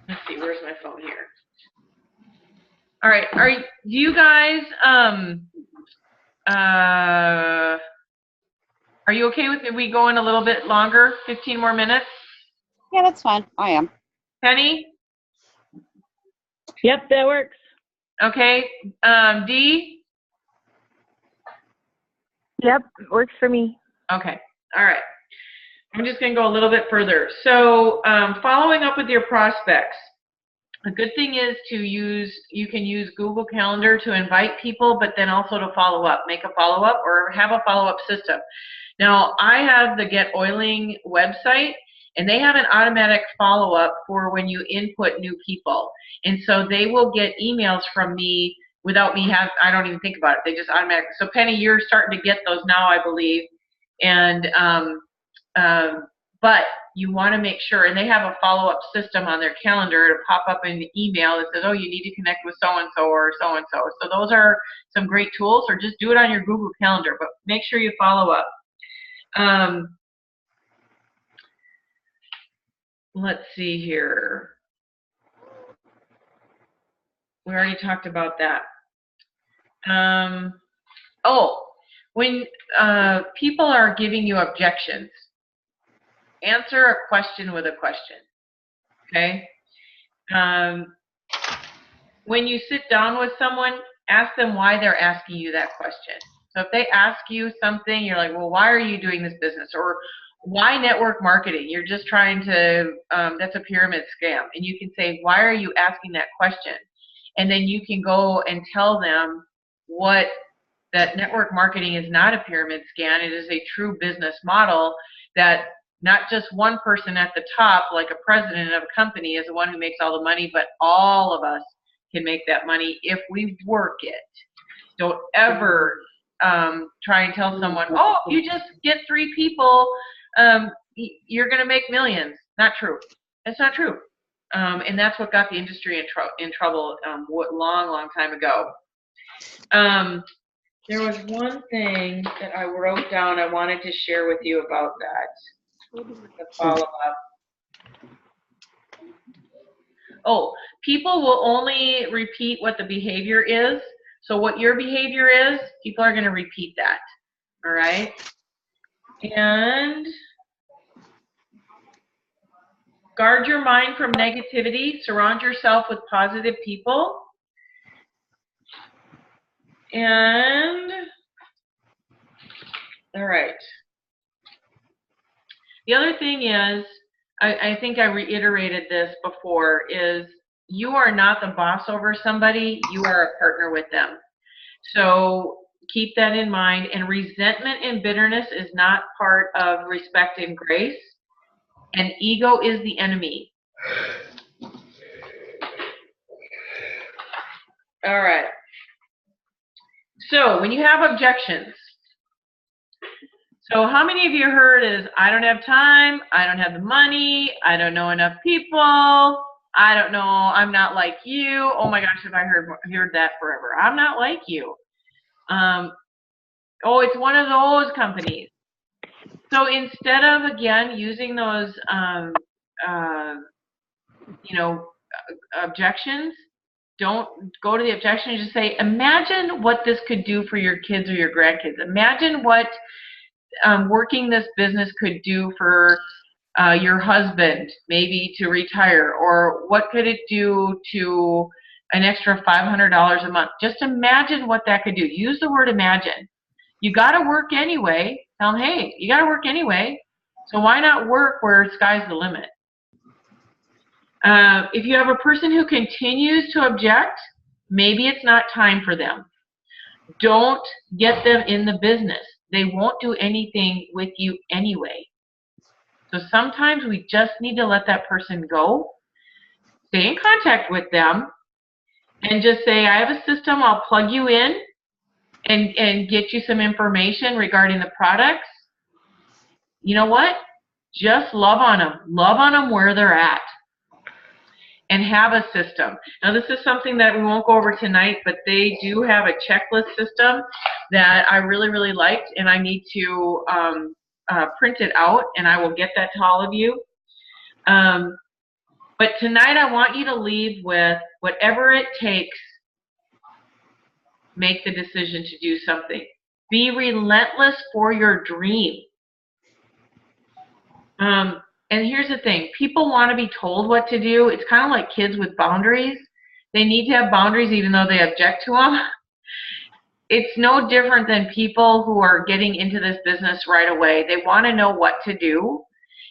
Let's see, where's my phone here? All right, do you guys, are you okay with we going a little bit longer, 15 more minutes? Yeah, that's fine. I am. Penny? Yep, that works. Okay, Dee? Yep, works for me. Okay, all right. I'm just going to go a little bit further. So following up with your prospects. A good thing is you can use Google Calendar to invite people, but then also to follow up, make a follow-up or have a follow-up system. Now, I have the Get Oiling website, and they have an automatic follow-up for when you input new people. And so they will get emails from me without me I don't even think about it. They just automatically. So Penny, you're starting to get those now, I believe. And but you want to make sure, and they have a follow-up system on their calendar to pop up in the email that says, oh, you need to connect with so-and-so or so-and-so. So those are some great tools, or just do it on your Google Calendar, but make sure you follow up. Let's see here. We already talked about that. When people are giving you objections, answer a question with a question, okay? When you sit down with someone, ask them why they're asking you that question. So if they ask you something, you're like, well, why are you doing this business? Or why network marketing? You're just trying to, that's a pyramid scam. And you can say, why are you asking that question? And then you can go and tell them that network marketing is not a pyramid scam. It is a true business model that not just one person at the top, like a president of a company, is the one who makes all the money, but all of us can make that money if we work it. Don't ever try and tell someone, oh, you just get 3 people, you're going to make millions. Not true. That's not true. And that's what got the industry in trouble long time ago. There was one thing that I wrote down I wanted to share with you about that. The follow-up. Oh, people will only repeat what the behavior is. So what your behavior is, people are going to repeat that. All right? And guard your mind from negativity. Surround yourself with positive people. And, all right. The other thing is, I think I reiterated this before, is you are not the boss over somebody, you are a partner with them. So keep that in mind. And resentment and bitterness is not part of respect and grace. And ego is the enemy. All right. So when you have objections, so how many of you heard is, I don't have time, I don't have the money, I don't know enough people, I don't know, I'm not like you. Oh my gosh, have I heard that forever. I'm not like you. Oh, it's one of those companies. So instead of, again, using those, objections, don't go to the objection. Just say, imagine what this could do for your kids or your grandkids. Imagine what working this business could do for your husband, maybe to retire, or what could it do to an extra $500 a month. Just imagine what that could do. Use the word imagine. You got to work anyway. Tell them, hey, you got to work anyway, so why not work where sky's the limit? If you have a person who continues to object, maybe it's not time for them. Don't get them in the business. They won't do anything with you anyway. So sometimes we just need to let that person go, stay in contact with them, and just say, I have a system, I'll plug you in and get you some information regarding the products. You know what? Just love on them. Love on them where they're at. And have a system. Now, this is something that we won't go over tonight, but they do have a checklist system that I really, really liked, and I need to print it out, and I will get that to all of you. But tonight, I want you to leave with whatever it takes, make the decision to do something. Be relentless for your dream. And here's the thing, people want to be told what to do. It's kind of like kids with boundaries. They need to have boundaries even though they object to them. It's no different than people who are getting into this business right away. They want to know what to do.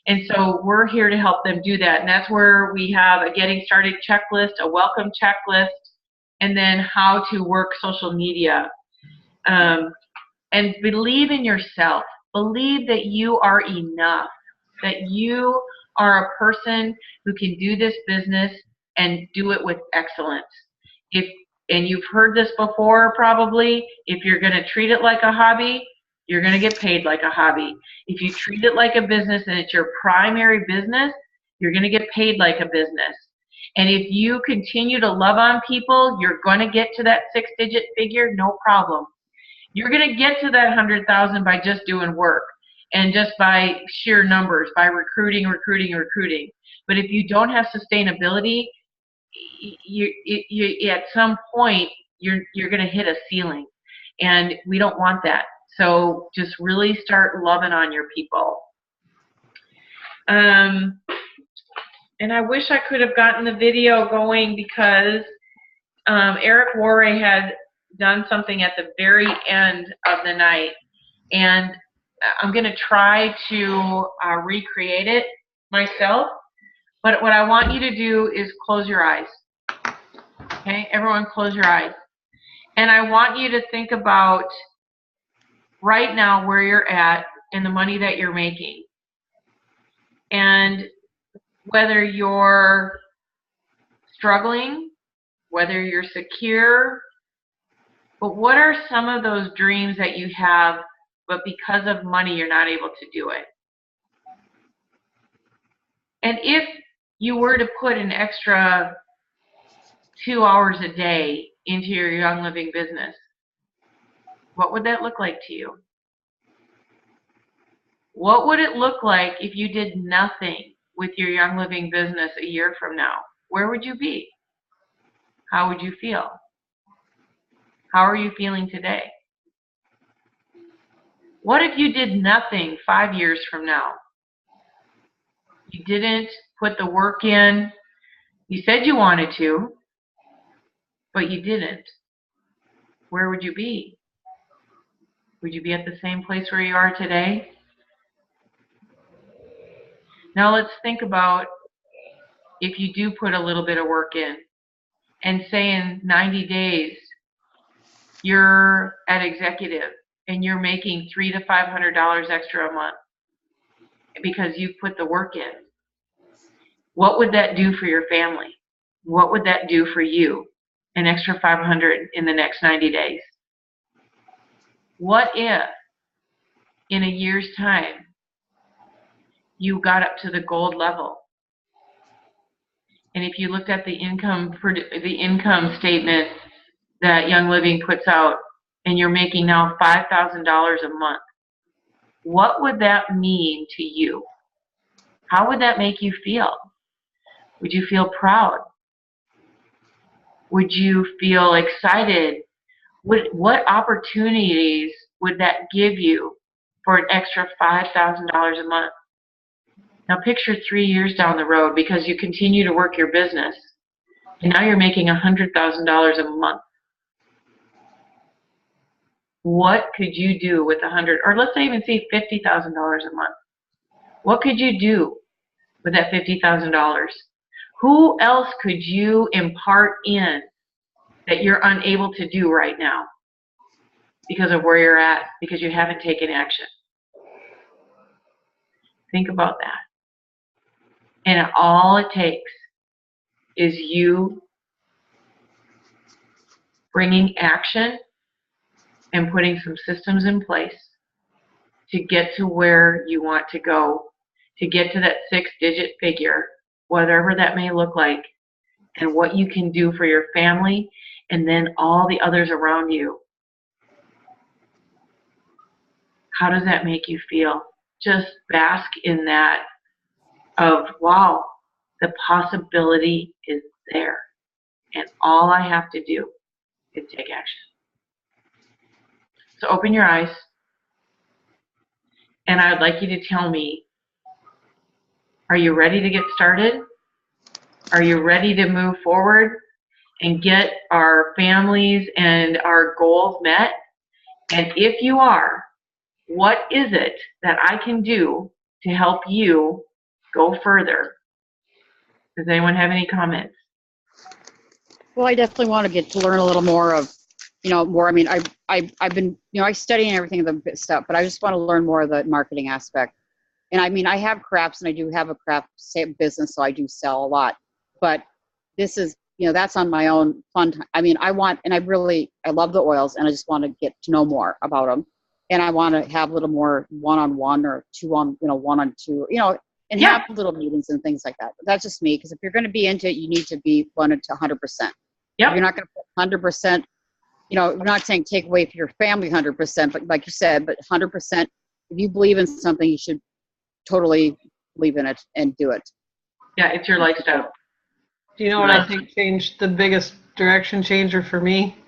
And so we're here to help them do that. And that's where we have a getting started checklist, a welcome checklist, and then how to work social media. And believe in yourself. Believe that you are enough. That you are a person who can do this business and do it with excellence. And you've heard this before probably, if you're going to treat it like a hobby, you're going to get paid like a hobby. If you treat it like a business and it's your primary business, you're going to get paid like a business. And if you continue to love on people, you're going to get to that 6-digit figure, no problem. You're going to get to that 100,000 by just doing work. And just by sheer numbers, by recruiting. But if you don't have sustainability, you at some point you're going to hit a ceiling, and we don't want that. So just really start loving on your people. And I wish I could have gotten the video going because Eric Warray had done something at the very end of the night, and I'm going to try to recreate it myself, but what I want you to do is close your eyes. Okay, everyone close your eyes. And I want you to think about right now where you're at and the money that you're making. And whether you're struggling, whether you're secure, but what are some of those dreams that you have, but because of money, you're not able to do it? And if you were to put an extra 2 hours a day into your Young Living business, what would that look like to you? What would it look like if you did nothing with your Young Living business a year from now? Where would you be? How would you feel? How are you feeling today? What if you did nothing 5 years from now? You didn't put the work in. You said you wanted to, but you didn't. Where would you be? Would you be at the same place where you are today? Now let's think about if you do put a little bit of work in, and say in 90 days you're at executive and you're making $300 to $500 extra a month because you put the work in. What would that do for your family? What would that do for you? an extra 500 in the next 90 days? What if in a year's time you got up to the gold level? And if you looked at the income statement that Young Living puts out, and you're making now $5,000 a month, what would that mean to you? How would that make you feel? Would you feel proud? Would you feel excited? What opportunities would that give you for an extra $5,000 a month? Now picture 3 years down the road, because you continue to work your business, and now you're making $100,000 a month. What could you do with or let's say even say $50,000 a month? What could you do with that $50,000? Who else could you impart in that you're unable to do right now because of where you're at, because you haven't taken action? Think about that. And all it takes is you bringing action and putting some systems in place to get to where you want to go, to get to that 6-digit figure, whatever that may look like, and what you can do for your family and then all the others around you. How does that make you feel? Just bask in that of, wow, the possibility is there. And all I have to do is take action. So open your eyes. And I would like you to tell me, are you ready to get started? Are you ready to move forward and get our families and our goals met? And if you are, what is it that I can do to help you go further? Does anyone have any comments? Well, I definitely want to get to learn a little more of, more. I mean, I've been, I study and everything, the stuff, but I just want to learn more of the marketing aspect. And I mean, I have crafts, and I do have a craft business, so I do sell a lot. But this is, that's on my own fun time. I mean, I love the oils, and I just want to get to know more about them. And I want to have a little more one-on-one or one-on-two, and have little meetings and things like that. But that's just me, because if you're going to be into it, you need to be 100%. Yep. You're not going to put 100%, we're not saying take away from your family 100%, but like you said, but 100%, if you believe in something, you should totally believe in it and do it. Yeah, it's your lifestyle. Do you know what I think changed the biggest direction changer for me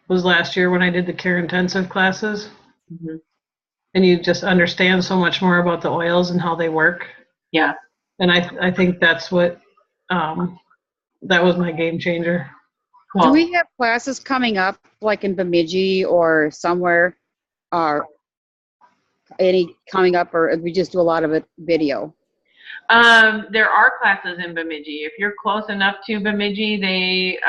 was last year when I did the care intensive classes. Mm-hmm. And you just understand so much more about the oils and how they work. Yeah. And I think that's what, that was my game changer. Cool. Do we have classes coming up, like in Bemidji or somewhere, or any coming up, or we just do a lot of it video? There are classes in Bemidji. If you're close enough to Bemidji,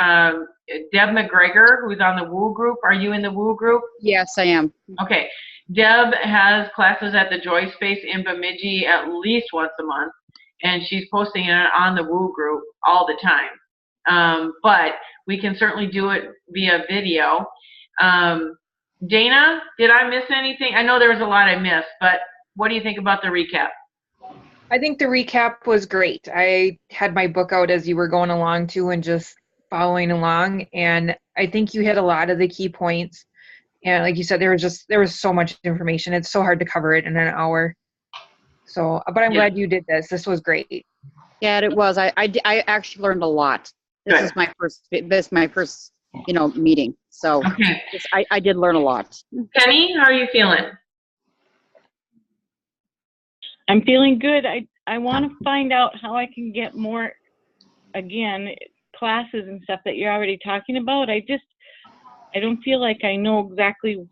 Deb McGregor, who's on the Woo group. Are you in the Woo group? Yes, I am. Okay. Deb has classes at the Joy Space in Bemidji at least once a month, and she's posting it on the Woo group all the time. But we can certainly do it via video. Dana, did I miss anything? I know there was a lot I missed, but what do you think about the recap? I think the recap was great. I had my book out as you were going along too, and just following along. And I think you hit a lot of the key points. And like you said, there was so much information. It's so hard to cover it in an hour. So, but I'm glad you did this. This was great. Yeah, it was. I actually learned a lot. This is my first meeting. So okay. I did learn a lot. Penny, how are you feeling? I'm feeling good. I want to find out how I can get more, again, classes and stuff that you're already talking about. I don't feel like I know exactly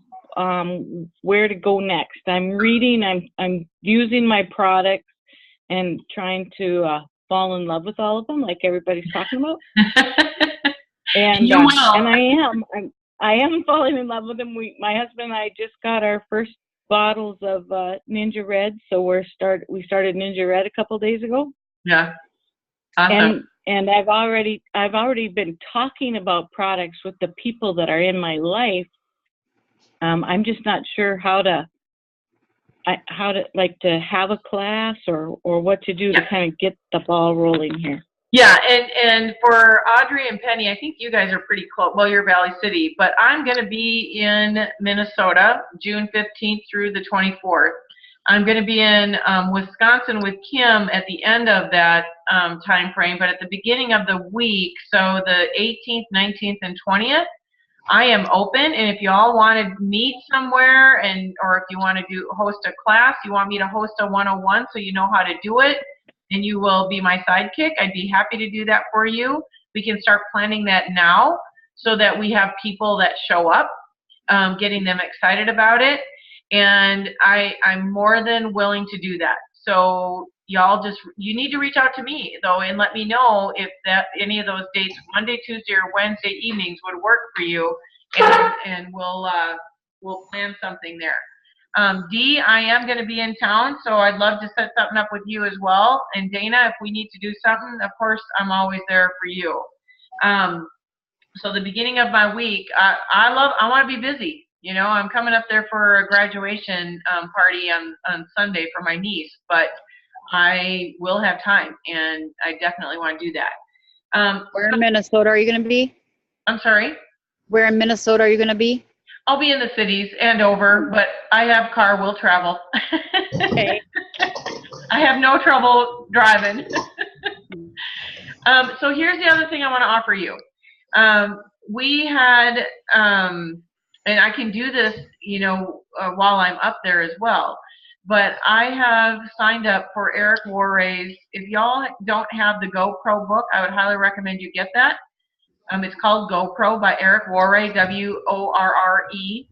where to go next. I'm reading, I'm using my products and trying to fall in love with all of them, like everybody's talking about. And you will. And I am falling in love with them. My husband and I just got our first bottles of Ninja Red, so we started Ninja Red a couple days ago. Yeah, awesome. And I've already been talking about products with the people that are in my life. I'm just not sure how to like to have a class or what to do to kind of get the ball rolling here. Yeah, and for Audrey and Penny, I think you guys are pretty close. Well, you're Valley City, but I'm going to be in Minnesota, June 15th through the 24th. I'm going to be in Wisconsin with Kim at the end of that time frame, but at the beginning of the week, so the 18th, 19th, and 20th, I am open. And if you all want to meet somewhere, or if you want to host a class, you want me to host a 101 so you know how to do it, and you will be my sidekick, I'd be happy to do that for you. We can start planning that now so that we have people that show up, getting them excited about it. And I'm more than willing to do that. So y'all you need to reach out to me though and let me know if any of those dates, Monday, Tuesday, or Wednesday evenings would work for you, and we'll plan something there. Dee, I am going to be in town, so I'd love to set something up with you as well. And Dana, if we need to do something, of course, I'm always there for you. So the beginning of my week, I want to be busy. You know, I'm coming up there for a graduation party on Sunday for my niece, but I will have time, and I definitely want to do that. Where in Minnesota are you going to be? I'm sorry? Where in Minnesota are you going to be? I'll be in the cities and over, but I have car, we'll travel. Okay. I have no trouble driving. So here's the other thing I want to offer you. We had, and I can do this, you know, while I'm up there as well, but I have signed up for Eric Warray's. If y'all don't have the GoPro book, I would highly recommend you get that. It's called GoPro by Eric Warray, W-O-R-R-E.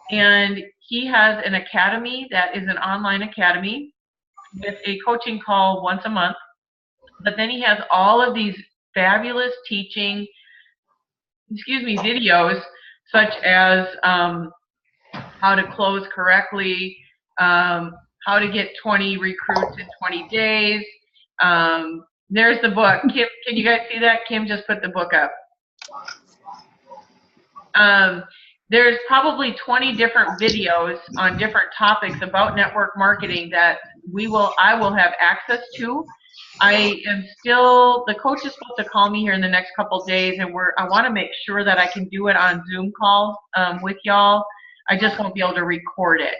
And he has an academy that is an online academy with a coaching call once a month. But then he has all of these fabulous teaching, videos, such as how to close correctly, how to get 20 recruits in 20 days. There's the book. Kim, can you guys see that? Kim just put the book up. There's probably 20 different videos on different topics about network marketing that I will have access to. I am still, the coach is supposed to call me here in the next couple days, and I want to make sure that I can do it on Zoom calls with y'all. I just won't be able to record it.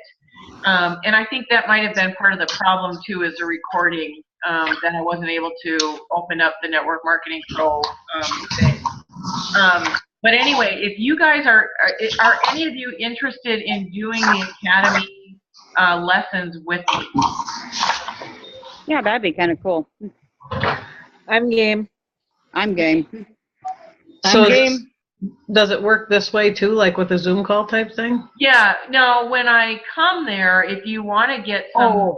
And I think that might have been part of the problem too, is the recording, that I wasn't able to open up the Network Marketing Pro today. But anyway, if you guys are any of you interested in doing the Academy lessons with me? Yeah, that'd be kind of cool. I'm game. I'm game. So I'm game. does it work this way too, like with a Zoom call type thing? Yeah, no, when I come there, if you want to get some,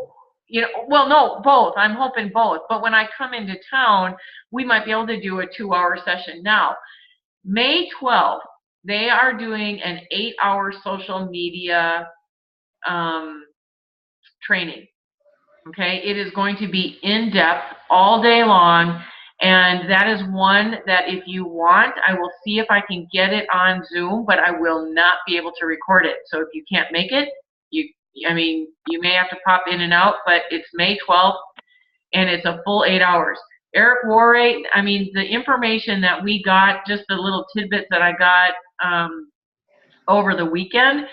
you know, well, no, both. I'm hoping both. But when I come into town, we might be able to do a 2-hour session. Now, May 12th, they are doing an 8-hour social media training. Okay, it is going to be in depth all day long. And that is one that if you want, I will see if I can get it on Zoom, but I will not be able to record it. So if you can't make it, you may have to pop in and out, but it's May 12th, and it's a full 8 hours. Eric Warray, the information that we got, just the little tidbits that I got over the weekend,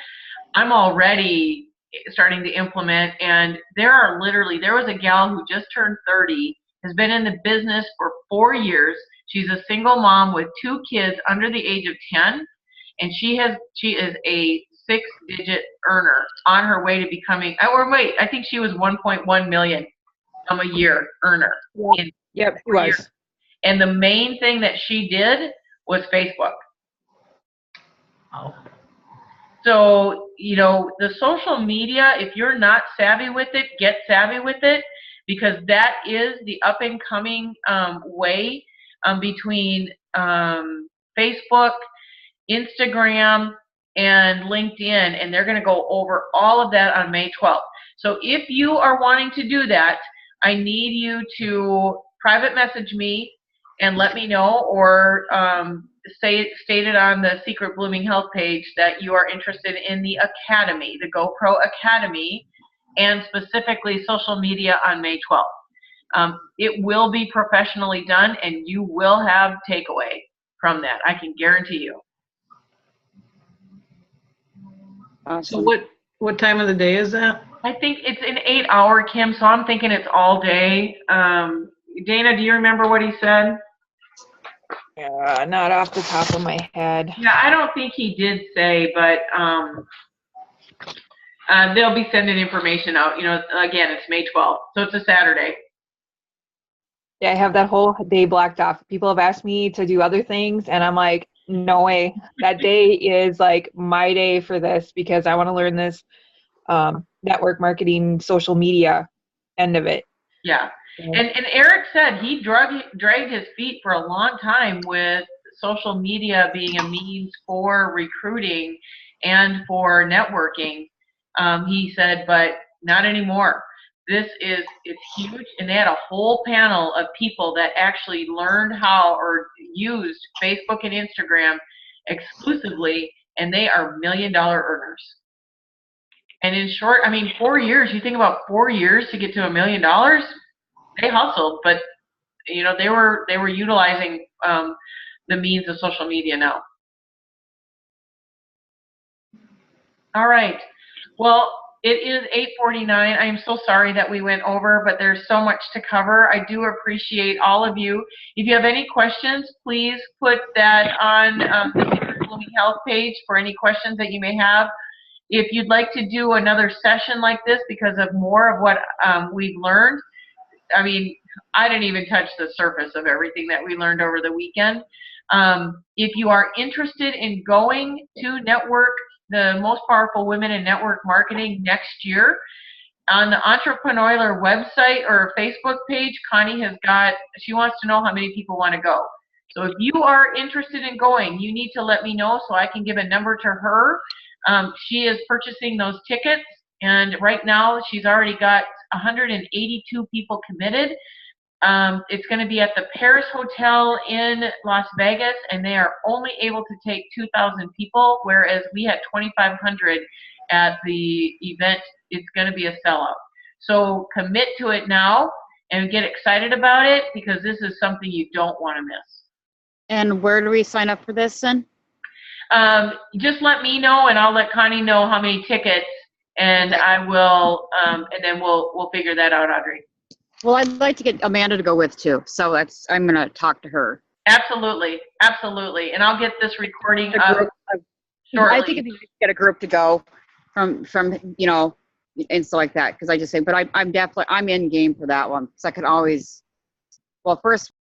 I'm already starting to implement. And there was a gal who just turned 30, has been in the business for 4 years. She's a single mom with 2 kids under the age of 10, and she is a 6-digit earner on her way to becoming. I think she was 1.1 million a year earner. Yep, it was. Years. And the main thing that she did was Facebook. Oh. So, the social media, if you're not savvy with it, get savvy with it, because that is the up and coming way between Facebook, Instagram, and LinkedIn, and they're going to go over all of that on May 12th. So if you are wanting to do that, I need you to private message me and let me know, or state it on the Secret Blooming Health page that you are interested in the Academy, the GoPro Academy, and specifically social media on May 12th. It will be professionally done, and you will have takeaway from that. I can guarantee you. Awesome. So what time of the day is that? I think it's an 8-hour, Kim, so I'm thinking it's all day. Dana, do you remember what he said? Yeah, not off the top of my head. Yeah, I don't think he did say, but they'll be sending information out. You know, again, it's May 12th, so it's a Saturday. Yeah, I have that whole day blocked off. People have asked me to do other things, and I'm like, no way. That day is like my day for this because I want to learn this network marketing, social media end of it. Yeah. And Eric said he dragged his feet for a long time with social media being a means for recruiting and for networking. He said, but not anymore. It's huge, and they had a whole panel of people that actually learned how or used Facebook and Instagram exclusively, and they are $1 million earners. And in short, I mean, 4 years, you think about 4 years to get to $1 million, they hustled, but you know, they were utilizing the means of social media now. All right. Well, it is 8:49. I am so sorry that we went over, but there's so much to cover. I do appreciate all of you. If you have any questions, please put that on the Secret Blooming Health page for any questions that you may have. If you'd like to do another session like this because of more of what we've learned, I mean, I didn't even touch the surface of everything that we learned over the weekend. If you are interested in going to network, the Most Powerful Women in Network Marketing next year, on the Entrepreneurial website or Facebook page, Connie she wants to know how many people want to go. So if you are interested in going, you need to let me know so I can give a number to her. She is purchasing those tickets, and right now she's already got 182 people committed. It's going to be at the Paris Hotel in Las Vegas, and they are only able to take 2,000 people, whereas we had 2,500 at the event. It's going to be a sellout. So commit to it now and get excited about it, because this is something you don't want to miss. And where do we sign up for this then? Just let me know, and I'll let Connie know how many tickets, and I will, and then we'll figure that out, Audrey. Well, I'd like to get Amanda to go with too, so I'm going to talk to her. Absolutely, absolutely, and I'll get this recording up shortly. I think if you get a group to go from you know, and stuff like that, because I just say, but I'm in game for that one, because I could always, well, first